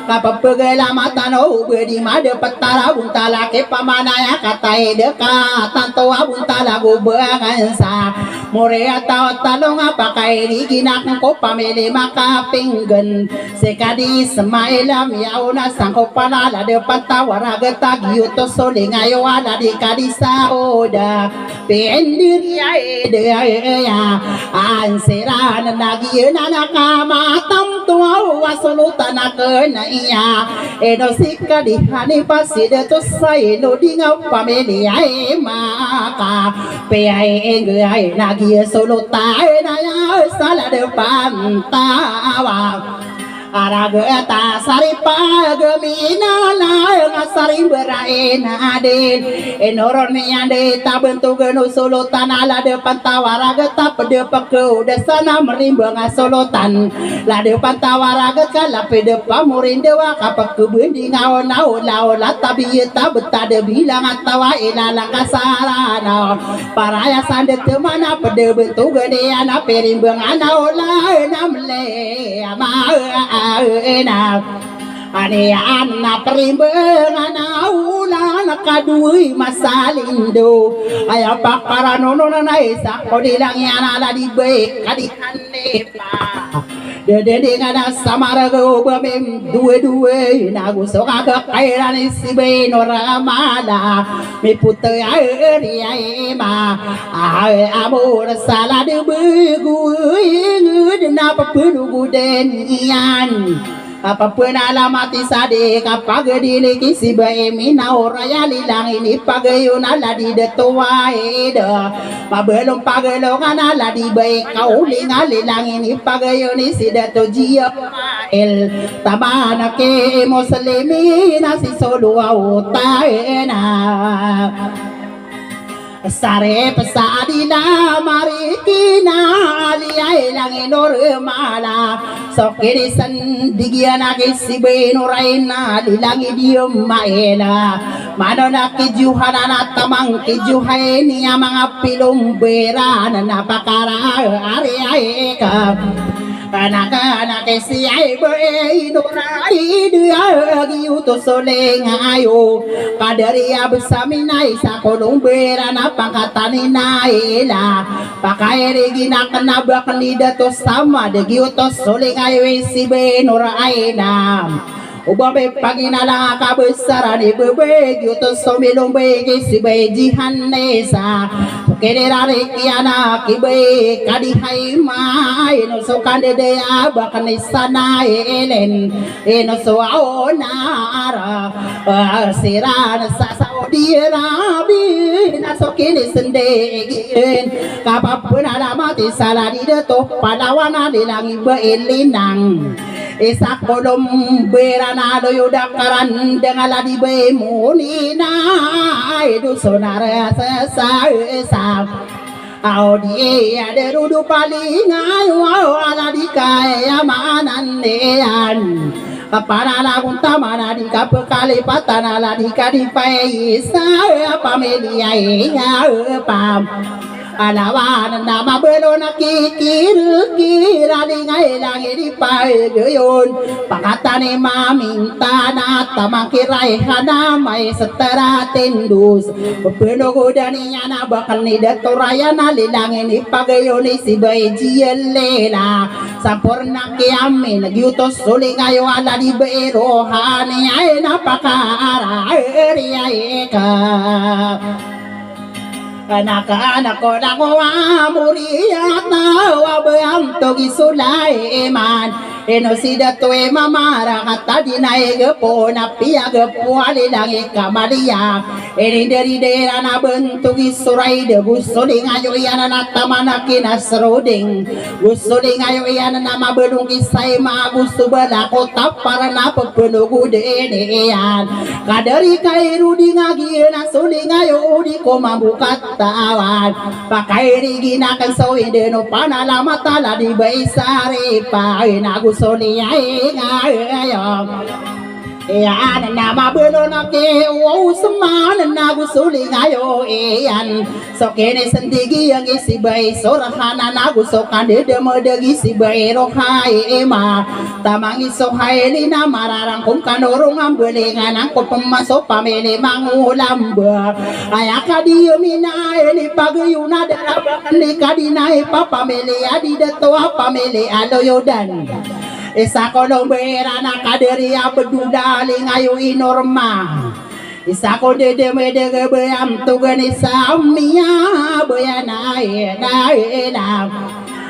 kapapagala matano bedi made patara buntala ke pamanaya katai deka tanto abuntala go bangansa more atau talong apakai ginak ko pamili makapinggan sekadi semailam yauna sangko panala de patawara geta giuto solingayo ala di kadisa oda pendir ya ya anseran lagi nanakama tam tua wasulutan akena iya enosika di hani paside to sai no dinga pamili ai maka pe ai ngai lagi solo tai na ya sala de pantawa araga ta saripa gemina la ngasari beraina adin enoron miande ta bentuk geno solo tanala de pantawaraga ta pede peke desana merimbang solotan la de pantawaraga kala pede pamurin dewa kapak kebendi ngaon naon la tabi ta betade bilang atawa ilalang kasarana paraya sande temana pede bentuk gede ana perimbang ana ola namle ama enak ane anak perimbang anak ulan kadui masalindo ayah pakara nono nanai sakko dilangi anak di baik kadihane pa dede ngana samarago bamem dua nagu soka ke kairan si benora mala mi putai ai ma ai amor sala de bugu ngud na papunu guden ian apapun alamati sade kapag diliki si bae na oraya lilang ini pagayun ala di detua eda mabelong pagalong ala di bae kauling alilang ini pagayun si deto jia el tamana ke muslimin si solo autaena sare pesadina marikina aliyai langin normala sokiri sandigiana kisi benuraina lilangi diem maela manona kijuhana tamang kijuhaini amang pilum berana napakara are ka anak si ai be norai dia giuto soleng ayo kadaria besaminai sakolong berana pangkatani naila pakai regina kena bakni dato sama de giuto soleng ayo si be norai nam ubabe pagina lang kabesara ni bebe giuto somilong be si be jihanesa Sokerare kiana kibe kadi hai mai no so kande de abakan sana elen no so aonara siran sa saudira bi na so kini sende gien kapapun ada mati saladi de to padawana de langi be elinang Isak kolom berana doyo dakaran dengan ladi be munina itu sonara sesa au dia ada rudu paling ayo ala di kaya manan nean para lagun tamana di kapekali patana la di kadi paisa pamelia pam alawan nama belona kikir kira lingai langi di pai geyon pakatane maminta na tamakirai hana mai setara tendus peno godaninya na bakal ni datoraya na lilangi ni pagayoni si bai jiela sampurna kiamin gyutos sulingayo ala di berohani ay napakara eriaika anak-anak ko na ko amuriat na wabayam to gisulaiman eno sida to e mamara kata dinai gepo na pia gepo ali langi kamalia eni dari dera na bentuk isurai de gusuling ayo yana na tamana kina seruding gusuling ayo yana nama bedung kisai ma gusubala kota para na pepenugu de enean kadari kairu di ngagi na suling ayo di ko mambukat tawan pakai rigina kan soe de no panalama tala di baisare pa inagu sonia ngayo ya nama belona ke wow seman nagu suli ngayo an so kene sendigi yang isi bai sorahana nagu so kande de modegi si bai rohai ema tamangi so haili na mararang kum kanorong ambele nganang ko pemaso pamele mangulam ba ayaka di mina eli pagayuna darab ni kadina papa mele adi de to pamele aloyodan Isa ko nung bera na kaderi abeduda lingayo inorma Isa ko dede bayam tugan isa miya bayana na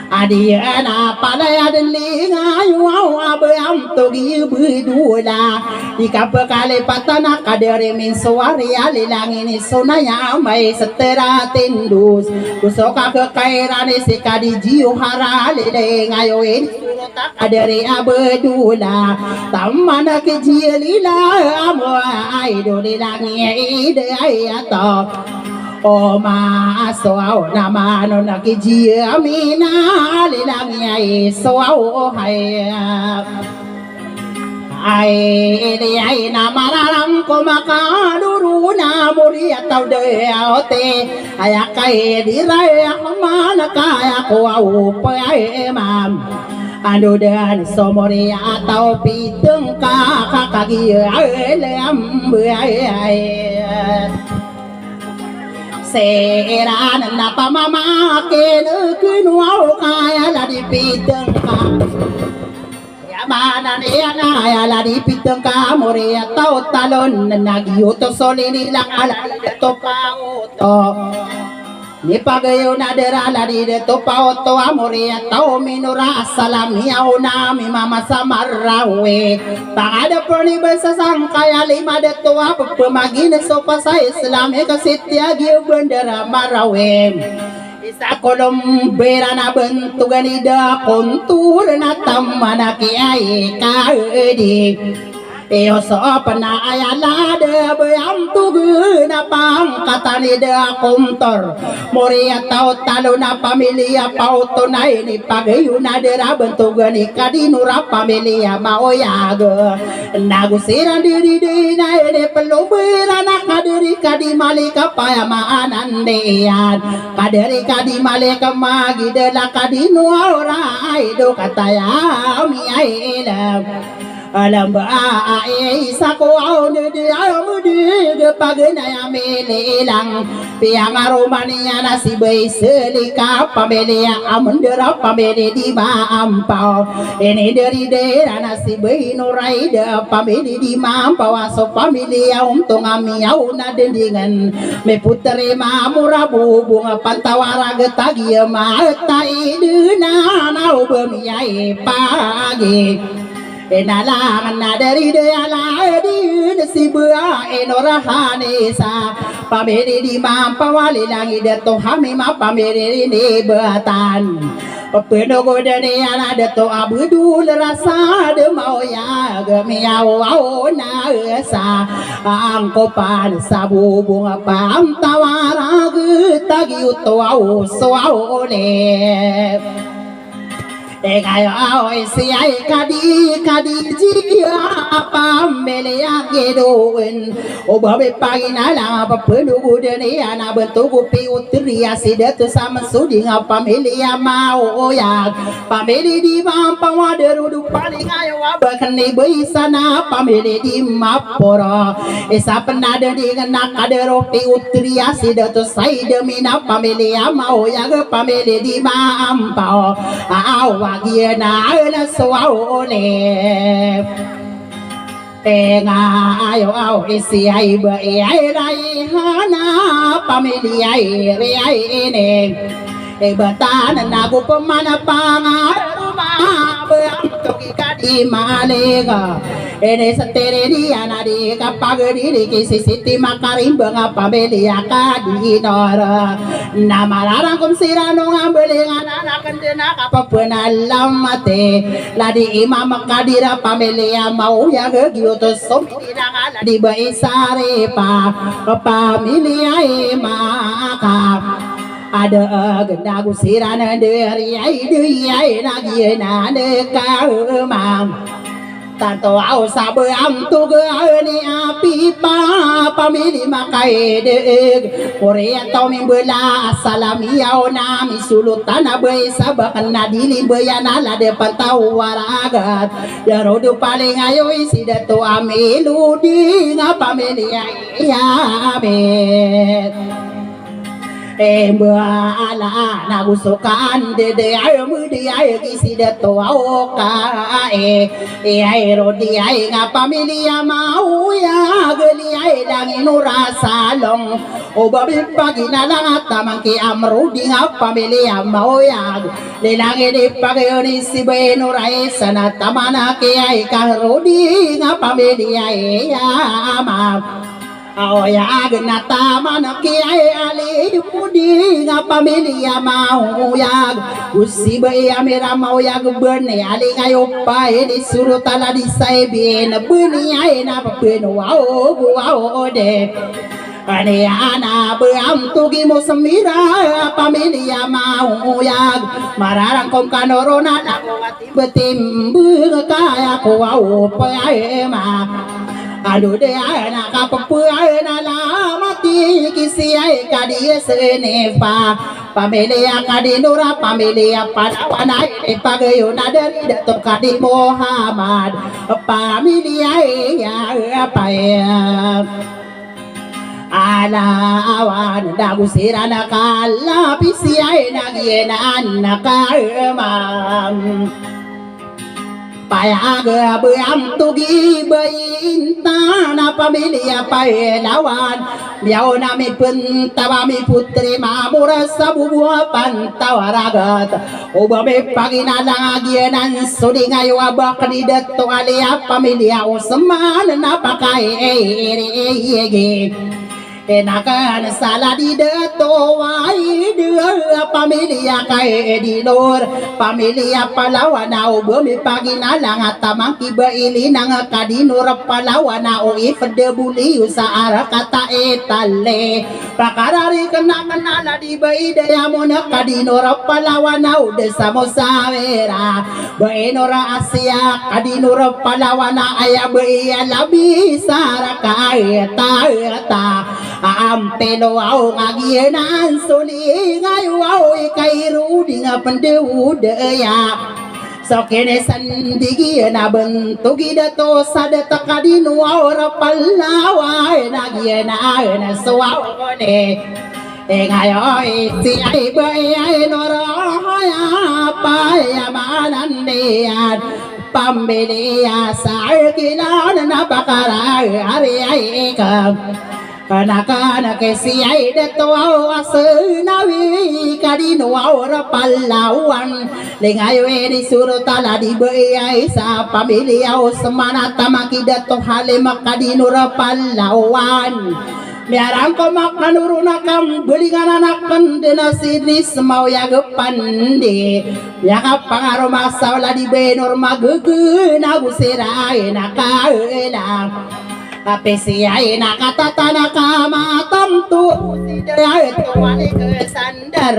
Adiana palaya lingayo bayam tugi bedula Ikapakale patana kaderi min suari alilangin sonaya may setera tindus Kusoka kekairan si kadijiu harali lingayo adere abedula tamana kejilila amo idole langi ide ayato o ma so nama no nakiji amina lilangi so hai ai nama raram ko makaduru na muri atau de ote ayakai dirai mana kaya ko au pai mam anu dan somori atau pitung kakaki lem ai seran napa mama kene kunwau kaya la di pitung ka ya mana ya na ya la di pitung ka mori atau talon nagiuto solini lang ala to pauto Ni pagayo na derala di de to pauto amore tao minura salam yaw na mi mama samarawe pangada perni basa sangkaya lima de to pemagin so pasa islam kasitya gi bendera marawe isa kolom bera na bentugan ida kontur na tamana kiai kaedi Eo so pana ayala de bayam tugu na pang katani de kumtor Moria tau talo na pamilya pauto na ini pagayu na de rabentugan ikadinura pamilya maoyaga Nagusira diri di na ini pelubira na kadiri kadimali kapayama anandean Kadiri kadimali kamagi de la kadinu ora aido kataya mi ailam alam ba ai sa ko au de au de pagna ya mele lang piang aromania na si bai selika pamelia amendera pamele di ma ampau ini dari daerah si bai norai de pamele di ma ampau so pamilia untung amiau na dendingan me putere ma murabu bunga pantawara getagi ma tai de na nau bemiai pagi enalangan na dari deala di sibua enorahane sa pameri di mampawali langi dato hami ma pameri ni batan peno godane ala dato abudul rasa de mau ya gemiau au na sa angko pan sabu bunga pam tawara getagi uto au so au le Egayo aoi si ai kadi jia pamele yang gedoen obabe pagina la papelu udene ana bentuku pi utria sidatu sama sudi ngapamele ya mau ya pamele di mampa waderu du paling ayo abakane beisana pamele di maporo esa penada di ngana kadero pi utria sidatu saide mina pamele ya mau ya pamele di mampa Wagi na na suau le tenga ayo au isi ai ba ai rai hana pamili ai re ai ne e batan na go pamana panga rumah beang kadi malega ene satere di anari kapagri di kisi siti makarim banga pamili akadi nora namarara kum sirano ngambeli ngana kendena kapapena lamate ladi imam kadira pamili mau ya gyoto somira ngala di baisare pa pamili ai maka ada genda gusirana dari ai nagi na de ka mam tanto au sabe am tu ge ni api pa pamili makai de korea tau min bela salami au na mi sulutana be sabakan nadili be yana la de pantau waragat ya rodu paling ayo isi de to amilu di ngapamili ya be ala na gusukan de ayo mudi ayo kisi de to aoka ai rodi ai nga pamilya mau ya geli ai dangi nurasa long obabi pagi na lang tamang ki amrudi nga pamilya mau ya lelangi de pagi ni si benurai sana tamana ki ai ka rodi nga pamilya ya ma Oya genata mana kiai ali mudi ngapamilya mau ya usi bae amira mau ya gebene ali ngayo pae disuruh tala disaibin beni ai na papen wow de ane ana beam tugi mo semira pamilya mau ya mararang kom kanorona na betim kaya ko wow pae ma aduh deh anak kapepu anak lah mati kisi ay kadi senefa pamilya kadi nura pamilya padawan ay pagayo na dari dato kadi Muhammad pamilya ya apa ya ala awan dagusira nakala pisi ay nagyenan nakamam Payaga beam tugi bainta na pamilya paelawan Miao nami puntawa mi putri mamura sa bubuha pantawaragat Ubame paginalagyanan sudi ngayo abak ni dato alia pamilya usman napakai enakan salah di dato wai dua pamilya kai di nur pamilya Palawan au bumi paginalang tamang kiba ili nang kadinur Palawan au ifde buli usaara kata etale pakarari kena kenala di bai daya mona kadinur Palawan au desa mosawera bainora Asia kadinur Palawan aya bai labi saraka eta ampelo au ngagienan suli ngayu au kairu dinga pendewu deya Sokene sandigi na bentugi dato sadata kadinu aura pallawa na giena na suaone ngayo isi ai bai ai noro ya pa ya manandian pambeliya sarkilan na bakara ari ai ka Kana kesi ai dato asnawi kadino aura pallawan lengayo edi surutala di bai ai sa pamilya osmana tamaki dato halima kadino pallawan Miarang ko maknanuruna kam belingan anak pendena sinis mau ya gepandi ya kapangaro masalah di benor magege nagusirai nakaela apesi ai nakata nakama tamtu sidai tuwale kesandar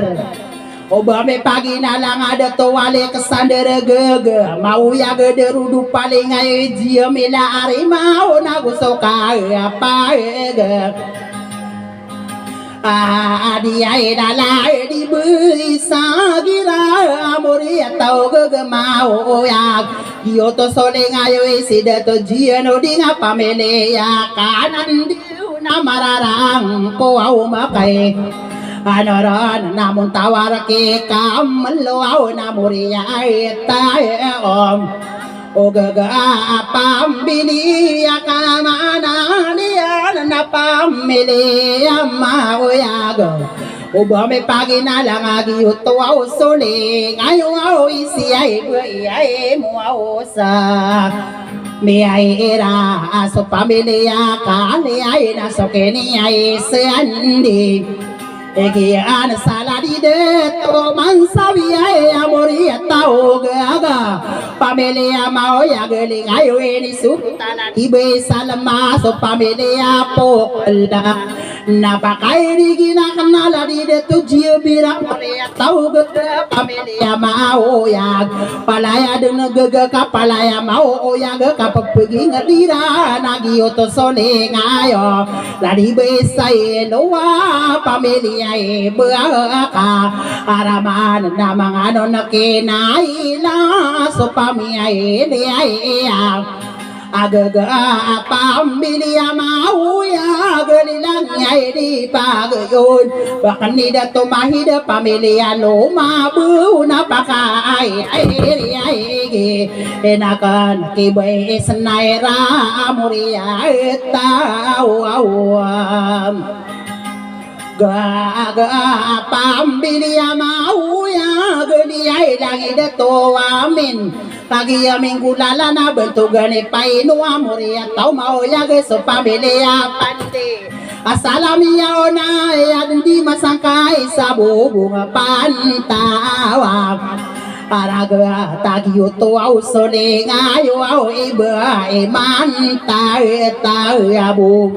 Obame pagi nalang ada tuwale kesandar gege mau ya gede rudu paling ai jia mila ari mau nagusoka apa ege dia dalai di bisa gira amori atau gege mau ya Gioto sole ngayo isi dato jia no di ngapa mele ya kanan diu namararang ko au makai Anoran namun tawar ke kamelo au namuri ai tae om Ogaga pambili ya kamana dia na pamili mau ya go Obame pagi na lang agi uto au sole ngayo au isi ai ai mo au sa mi ai era aso pamilya kali ai na sokeni ai seandi Egian saladi de to mansawi ai amori tau gaga pamilya mau ya geling ayo ini sultana ibe salama so pamilya pokolda napakai digina kenala di de tujuh bira pamilya tau gaga pamilya mau ya palaya dengan gaga kapalaya mau ya gaga pergi ngadira nagi oto sole ngayo ladi besai loa pamilya ai beraka araman namang ano nakinaila so pamiay liya agaga pambili mau ya galilang ay di pagayon bakan nida tumahida pamilya lumabu napakaay ay enakan kibay senayra muriya tao awam Gaga pambili mau ya geli ai langi dato amin pagi minggu lala na bentugan painu amori atau mau ya ge so pambili pandi asalami ya ona ya di masangkai sabu bunga pantawa Paraga tagi uto au sole ngayo au iba manta abu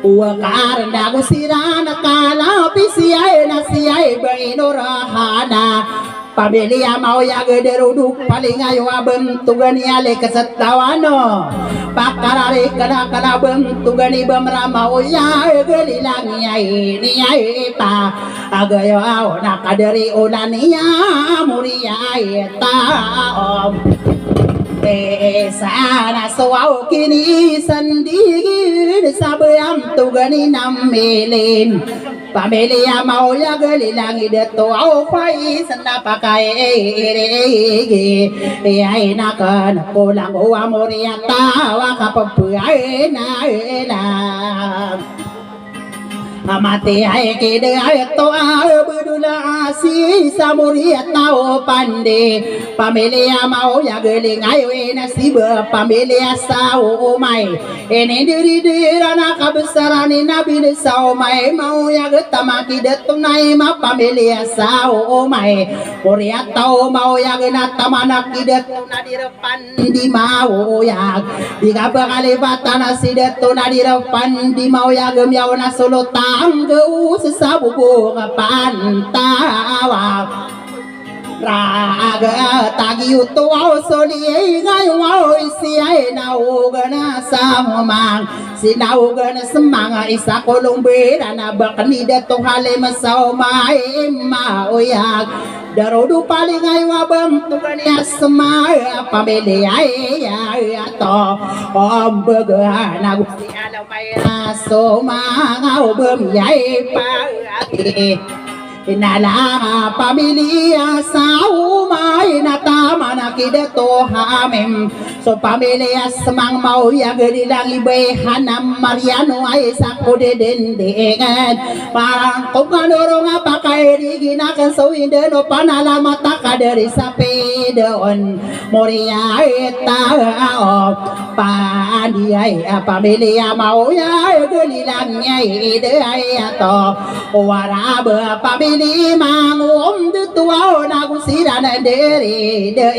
Uwakar dagu sirana kala pisiay na siyay bainurahana pamilya mau ya gede ruduk paling ayo bentugan yale kesetawano pakarare kana bentugan iba meramau ya gelilang ya ini ya pa agayo au nakadari onania muria ta om sana soau kini sandigi sabayam tugani namelin pamilya mau ya gelilang ideto au pai sanda pakai ai nakan pulang o amoria tawa kapapuai na amate ai kede ai to ai budula asi samuria tao pande pamilya mau ya geling ayo nasiba pamilya sao mai ene diri dirana kabesarani nabi de sao mai mau ya getamaki de tunai ma pamilya sao mai korea tao mau ya gena tamana kide tuna di depan di mau ya di kabakali batana side tuna di depan di mau ya gem ya na solo anggo sesabu bunga pantawa raga tagi uto au soli ngai wau isi ai nau gana samang sinau gana semanga isa kolong berana bakni dato hale masau mai ma oyak darodu paling ngai wabam tugan ya semaya pamele ai ya to om begana gusti ala mai so ma ngau bem yai pa ati inala pamilya sao mai natama nakidato hamim so pamilya semang mau ya gedi langi be hanam mariano ay sakode dendengan parang kukanoro nga pakai diginakan so indeno panala mata kadari sape deon moria eta pandiay pamilya mau ya gedi langi ide ay ato waraba pamilya ni mangum de tuau na kusira na dere de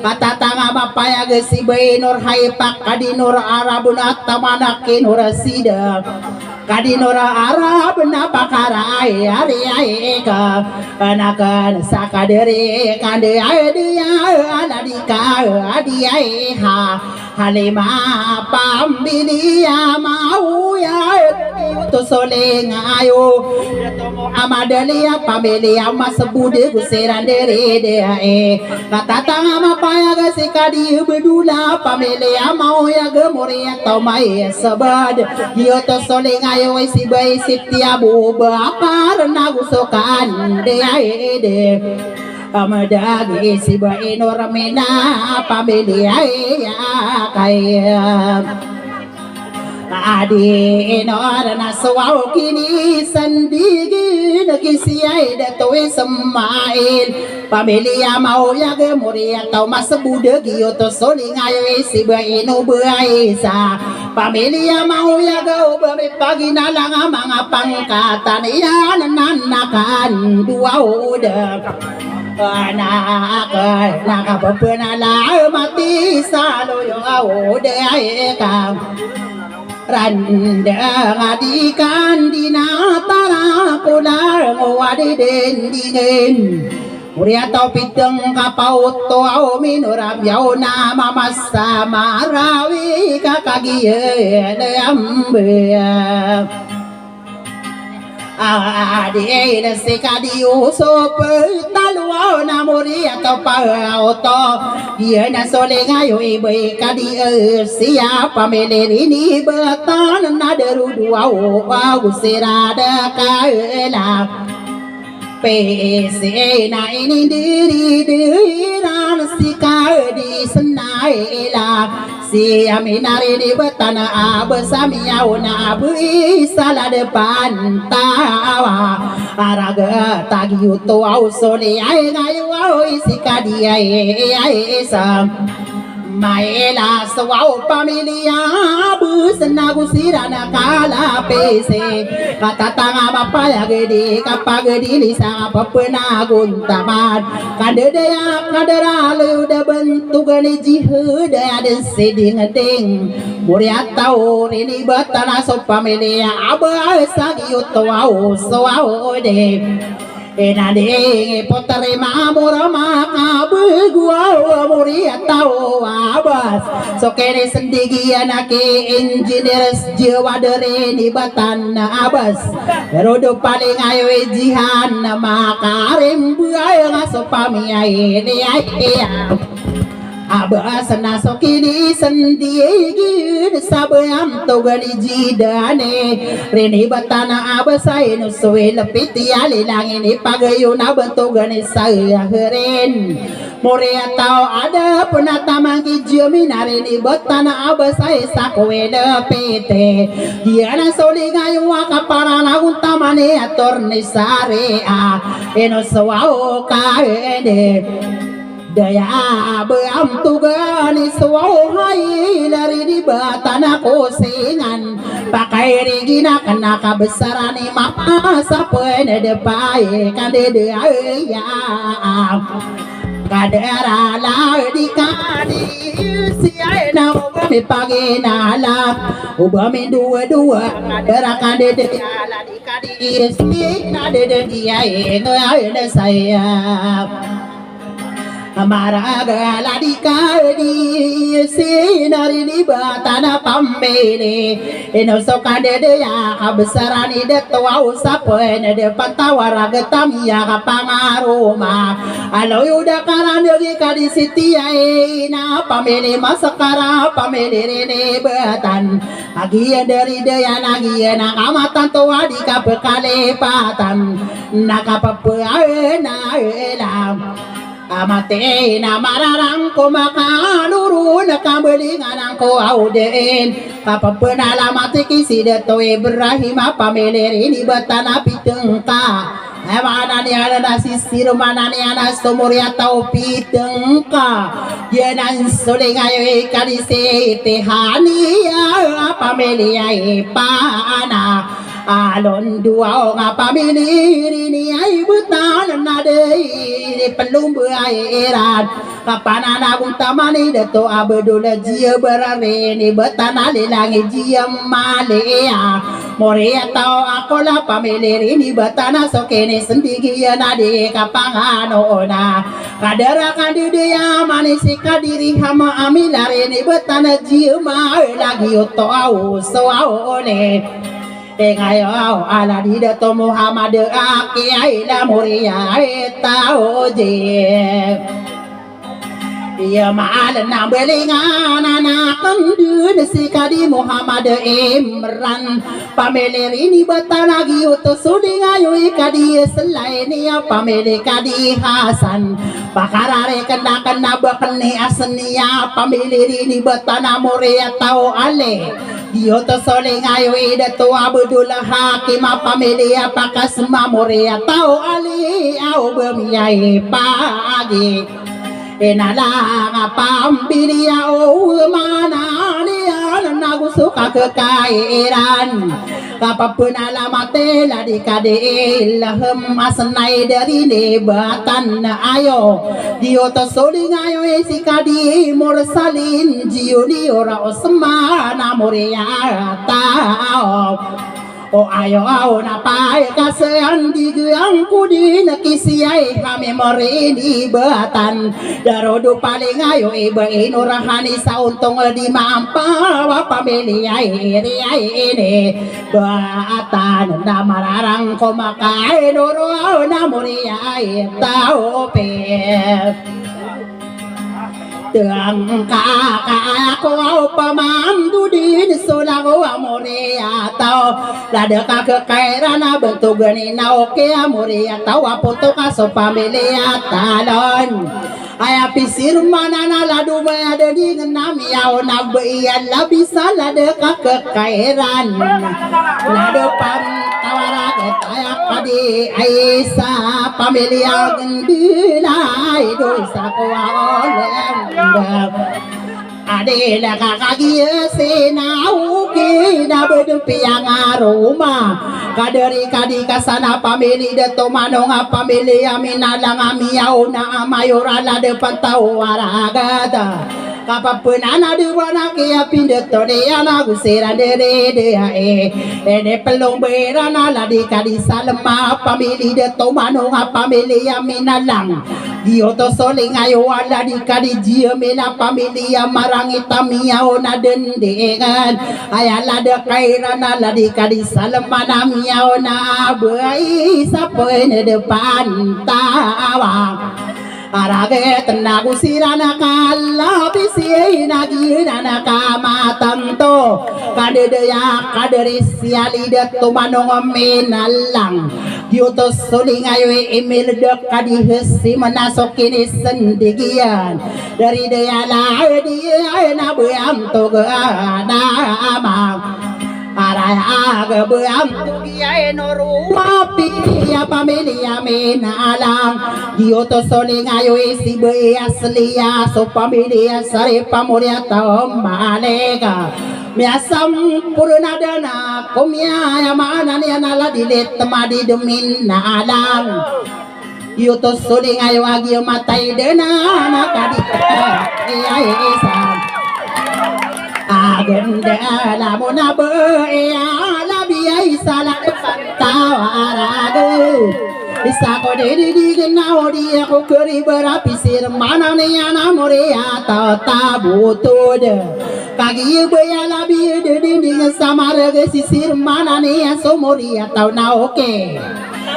kata tanga bapaya gesi be nur hai pak kadi nur arabun atamanakin nur sida kadi nur arab na pakara ai ari ai ka anakan sakadere kande ai dia anadika adi ai ha halima pambilia mau ya to sole ngayo amadelia pamelia masebude guseran dere de kata tanga mapaya gasikadi bedula pamelia mau ya gemoria tomai sabad yo to sole ngayo si bai sitia bu bakar nagusokan de de amadagi si bai noramena pamelia ya kaya adi nora na sawau kini sandigi nakisiai datoe semail pamilya mau ya ge moria tau masebude giyoto soli ngayo si bai no baisa pamilya mau ya ge obabe pagi nalang mga pangkatan ya nanakan dua udah anak nakapapenala mati salo yo ode ka randa ngadikan dinatara kular ngwadi dendingen muria tau pideng kapau to au minurab yau na mamasa marawi kakagie ne ambe adi na sekadi uso pertaluau na muria tau pau to dia na sole ngayo ibe kadi sia pameleri betan na deru duau au serada kaela pese na ini diri ran sikadi senaila si aminari di betana abesami yauna bui salah depan tawa araga tagi uto au sole ai ngayu au sikadi ai sam maela sawau pamilya busna gusira na kala pese kata tanga bapaya gede kapagedi lisa papena guntaman kadede ya kadera lu da bentuk gani jihud ada seding ding muria tau rini batana so pamilya aba sagi utau sawau de enade potare mamura maka begua muria tau abas so kene sendigi anake engineers jiwa dere ni batan abas rodo paling ayo jihan maka rembuai ngaso pami ai ni ai abas na so kini sendigi sabayam to gali jidane reni batana abas ai no so lepiti ali langin pagayo na banto gani saya heren morea tau ada penata jami nare ni batana abas ai sakwe lepete dia na soli gayo akapara na untamane ator ni sare a eno sawao kaede daya beam tugani suau hai lari di batana kosingan pakai rigina kena kabesarani mapa sapene depai kande de ya kadera la di kadi siai na ubami pagi nala ubami dua kadera kande de ala di kadi si na de dia ngoy de saya Maraga ladikadi sinari di batana pambene inosokade de ya absarani de toa usapene de pantawara getam ya kapangaruma alo yuda karane di kadi sitia na pamene masakara pamene rene batan agi dari de ya nagi na kamatan toa di kapekale patan nakapapea na elam amate na mararang ko makaluro na kabelingan ko auden kapapena lamate kisi dato Ibrahim pamelerin ibatana pitengka mana ni ada sisir mana ni ada sumurya tau pitengka yenan sulingayo kadise tehani ya pamelia pana alon dua nga pamiliri ni ay butan na de pelum ay eran kapanana kung tamani dato abdul jia berare ni betana lilangi jia malea morea tao ako la pamiliri ni betana sokene sendiri na de kapangano na kadara kandidia manisi kadiri hama amilare ni betana jia mal lagi oto au so au ne ngayo ala di dato Muhammad aki la muria tao je ya maal na belingan anak kendun sikadi Muhammad Imran pameleri ni batalagi utus sudi ngayo ikadi selain ya pameli kadi Hasan bakarare kena bakni asnia pameleri ni batana muria tao ale Dio to sole ngayo ida to abdul hakim pamilya pakas mamorea tau ali au bemiai pagi enala pambilya o mana dia nagu suka kekairan kapapun alamate la dikade ilham asnai dari nebatan ayo dio to sole ngayo sikadi mursalin jiuni ora osmana morea tao o ayo au na pai kasean di geang kudi nakisiai kami mori di batan darodo paling ayo iba inurahani sauntong di mampa pamilya ini batan na mararang ko makai noro au na moria tao pe Teng kakak ko pamandu din sulago amore atau lada kakak kairana bentuk gani na oke amore atau apoto kaso pamilya talon aya pisir mana na ladu bayada di ngenam yau na beyan labisa lada kakak kairan lada pam tawara ketaya kadi aisa pamilya gendila dosa ko olem adela kakagia senau kina berdupiang aroma kadari kadi kasana pamili dato manong pamili aminalang amiyaw na mayorala depan tau waragada kapapunana diwana kaya pindato de ana gusera de ene pelong berana la di kadi salma pamili dato manong pamili aminalang Dio to soling ayo ala di kadi jia mela pamilya marang itamiao na dendengan ayala de kairana la di kadi salmana miao na abai sapoy ne depan tawa arage tenagu sirana kala bisi nagina na kamatanto kadeya kaderi siali de tumanong menalang Yuto suling ayo emil dek kadi hesi manasokin sendigian dari daya lah dia na beam to gana amang araya ge beam to dia noru mapi ya pamilya menalang Yuto suling ayo isi be asli ya so pamilya sare pamurya taom malega Miasam purna dana komia ya mana ni anala dilet temadi demin na alam yuto suling ayo agi matai dana na kadi ai isam agenda la mona be ya la bi ai sala pantawaragu Bisa ko di kenal dia ko keri berapisir mana ni ana moria ta tabu tuh kagi baya labi di samara ke sisir mana ni so moria tau na oke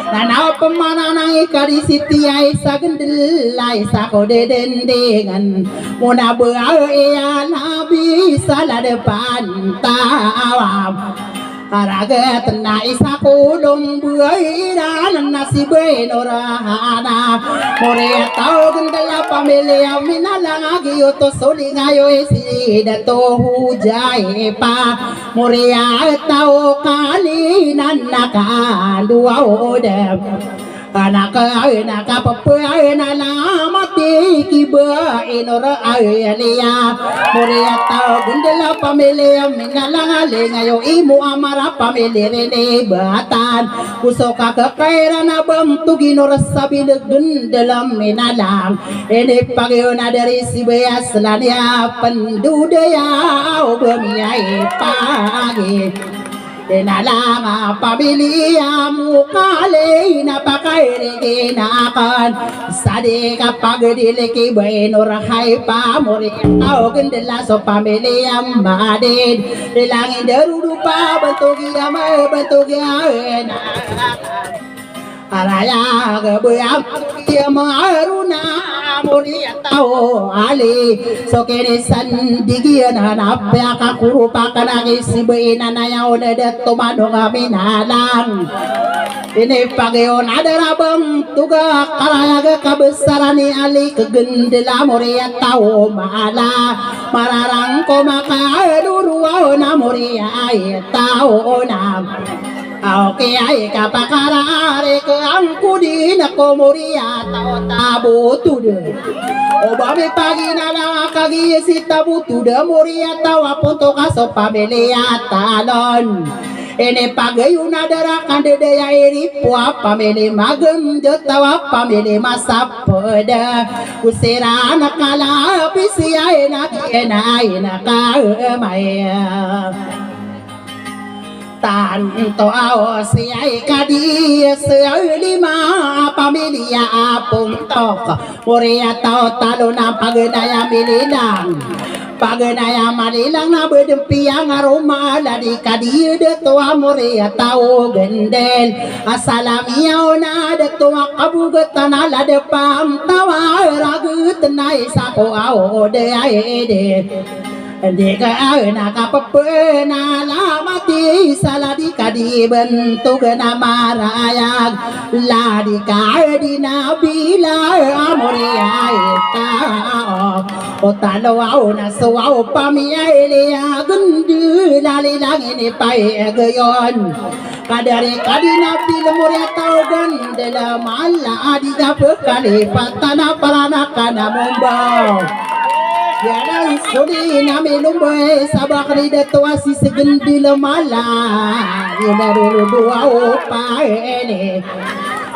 na pemana na ikari siti ai sagandel lai sa ko dendengan mona bea ya labi sala depan tawam Araga tena isa kulung buai dan nasi buai norahana Morea tau gendala pamilya minalang agi oto soli ngayo esi dato hujai pa Morea tau kali nanaka dua odem anak papai nala mati kiba inora ayelia moria tau gendela pamilya minalang ngayo imu amara pamilya rene batan kusoka kekairan abam tugino rasabi gendela minalang ini pagiona dari sibaya selania pendudaya obemiai pagi Denalanga pamilya mukale na pakaire na kan sade kapag dileki bueno rahay pa mori tao gendela so pamilya madin dilangin darurupa bentugi ama bentugi na araya gabuyam dia maruna mori tao ali so kene sandigian hanapya ka kurupa kana isibina na yaw na dato manong minalang ini pageon ada rabang tuga kalayaga kabesaran ni ali kegendela mori tao mala mararang ko makaduruwa na mori ay tao na Oke ay kapakarare ke angku di nakomoria tao tabu tude. Obame pagi nala kagi si tabu tude moria tao apunto kaso pamilya talon. Ene pagayuna darakan dede ya iri pua pamili magem jotawa pamili masapeda usira nakala pisia ena kaemaya. Tanto si ay kadi se lima pamilya apuntok moria tao talo na pagnaya milinang pagnaya malilang na bedempiang aroma ladi kadi de toa moria tao gendel asalamiao na de toa kabugetan ala de pam tawa ragut na isako ao de ay de Deka na kapapena lamati saladi kadi bentuk namarayag ladi kadi nabila amoria tao otalo au na suau pamia elia gundu lali lang ini pai gayon kadari kadi nabil moria tao gandela mala adi kapekali patana parana kana mumbau Yalang suri nami lumbai sabakri datua si segendil mala Ina dulu dua opa ini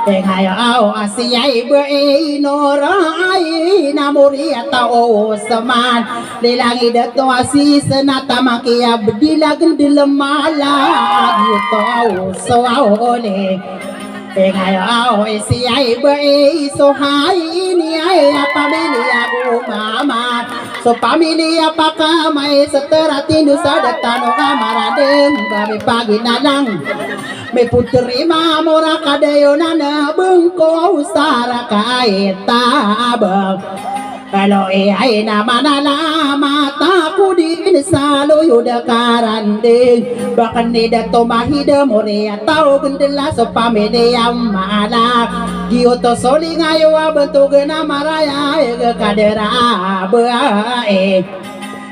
Tengayo au asiyai be'i norai namuri atau seman Lilangi datua si senata makia bedila gendil mala Gitu au soaole Tengayo au asiyai be'i sohai ini ay pamilya mama So pamilya pakamay sa teratin sa datano nga maradeng Babi pagi na lang May putri mamura kadayo na nabengko Usara kahit tabang Kalau ay naman alamat ako din sa loyo da karanding Bakan ni dato mahida morea tao gendela so pamilya malak Giyoto soli ngayo abentuk na maraya kadera bae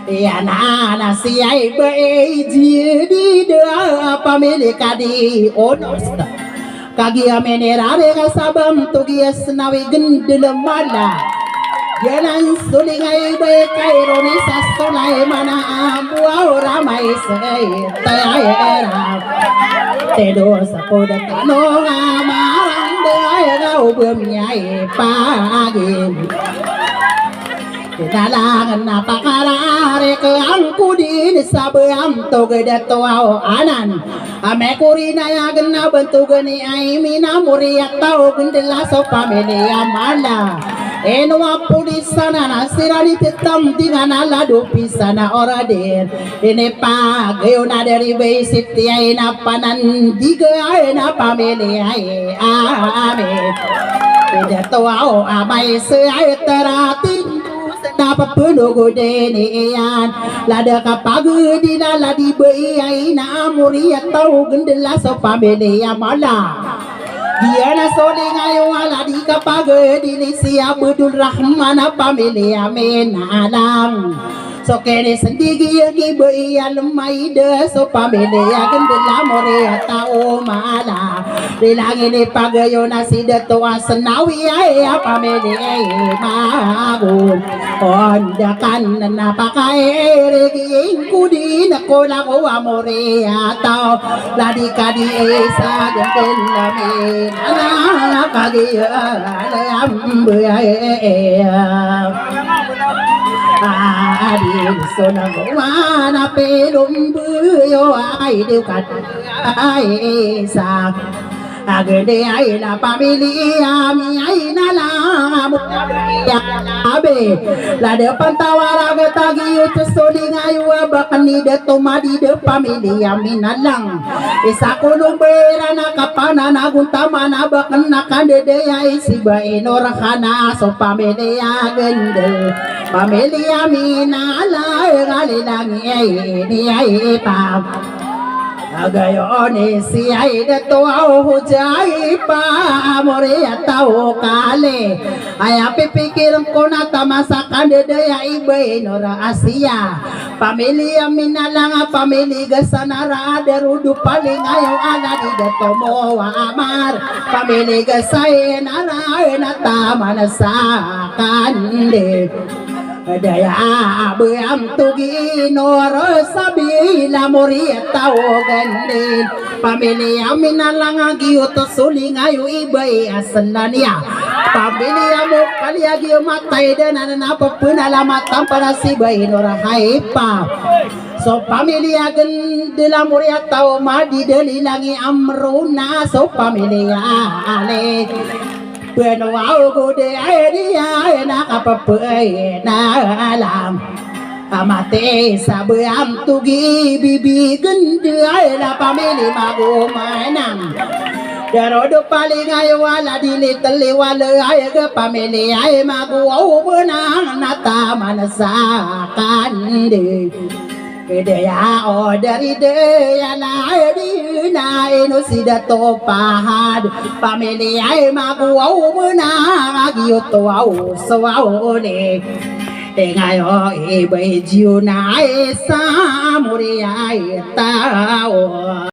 Yana si ay bae jadi da pamilya kadi onos Kagi amenerare kasabam tugias nawi gendela malak Jalan sulingai baik kaironi sasolai mana ambuau ramai sayera tedo sapoda tano amarang dai gau bermiai pagi Dalangan napakarare ke angku din sabayam togeda toao anan ame kurina ya gena bentuk geni ai mina muria tau gendela so pamele amala eno apudi sana nasirani tetam tingana ladu pisana orader ene pa geona dari beisit ai na panan diga ai na pamele ai ame beda toao abai se ai terati dapat penuh denian lada kapagu di dalam di beai na muria tau gendela so pamele amala dia na soling ayo ala di kapagu di nisia bedul rahman pamele amen alam so kene sendiri gi beai lemai de so pamele gendela muria tau mala bilang ini pagayo nasi de toa senawi ai pamele magun ondakan napakai reging kudi nakola ko amore atau ladi kadi esa genten lami ana kagi ambe adil sonang wana pelum buyo ai deu kat ai sa agede ai la familia mi ai na la ya abe la de pantawara ge tagi ut soli ngayu bakani de tomadi de familia mi nalang isa kulung berana kapana na guntama na bakana kande de ai si ba enorakana so familia gende familia mi na la galilang ai ni ai pa agayone si ai de to au hujai pa amore atau kale aya pikir ko na tamasa kande de ai be nora asia familia minalang family gasanara derudu paling ayo ala di de tomo amar family gasai nara na tamana sa kande daya beam tugi noro sabila moria tau gandin pamilya minalang agi uto suling ayu ibai asenania pamilya mo kali agi matai dan apa pun alamat para si bai nora haipa so pamilya gendela moria tau madi delilangi amruna so pamilya ale Benwau gode dia na kapapai na alam amate sabeam tugi bibi gende la pamili mago manang darodo paling ayo wala dili teli wala ayo ke pamili ayo mago au benang nata manasa kande Kedaya dari daya na di na ino sida to pahad pamili ay maguaw mo na agyoto au so au ne ngayo ibay jiyo na ay sa muri ay tao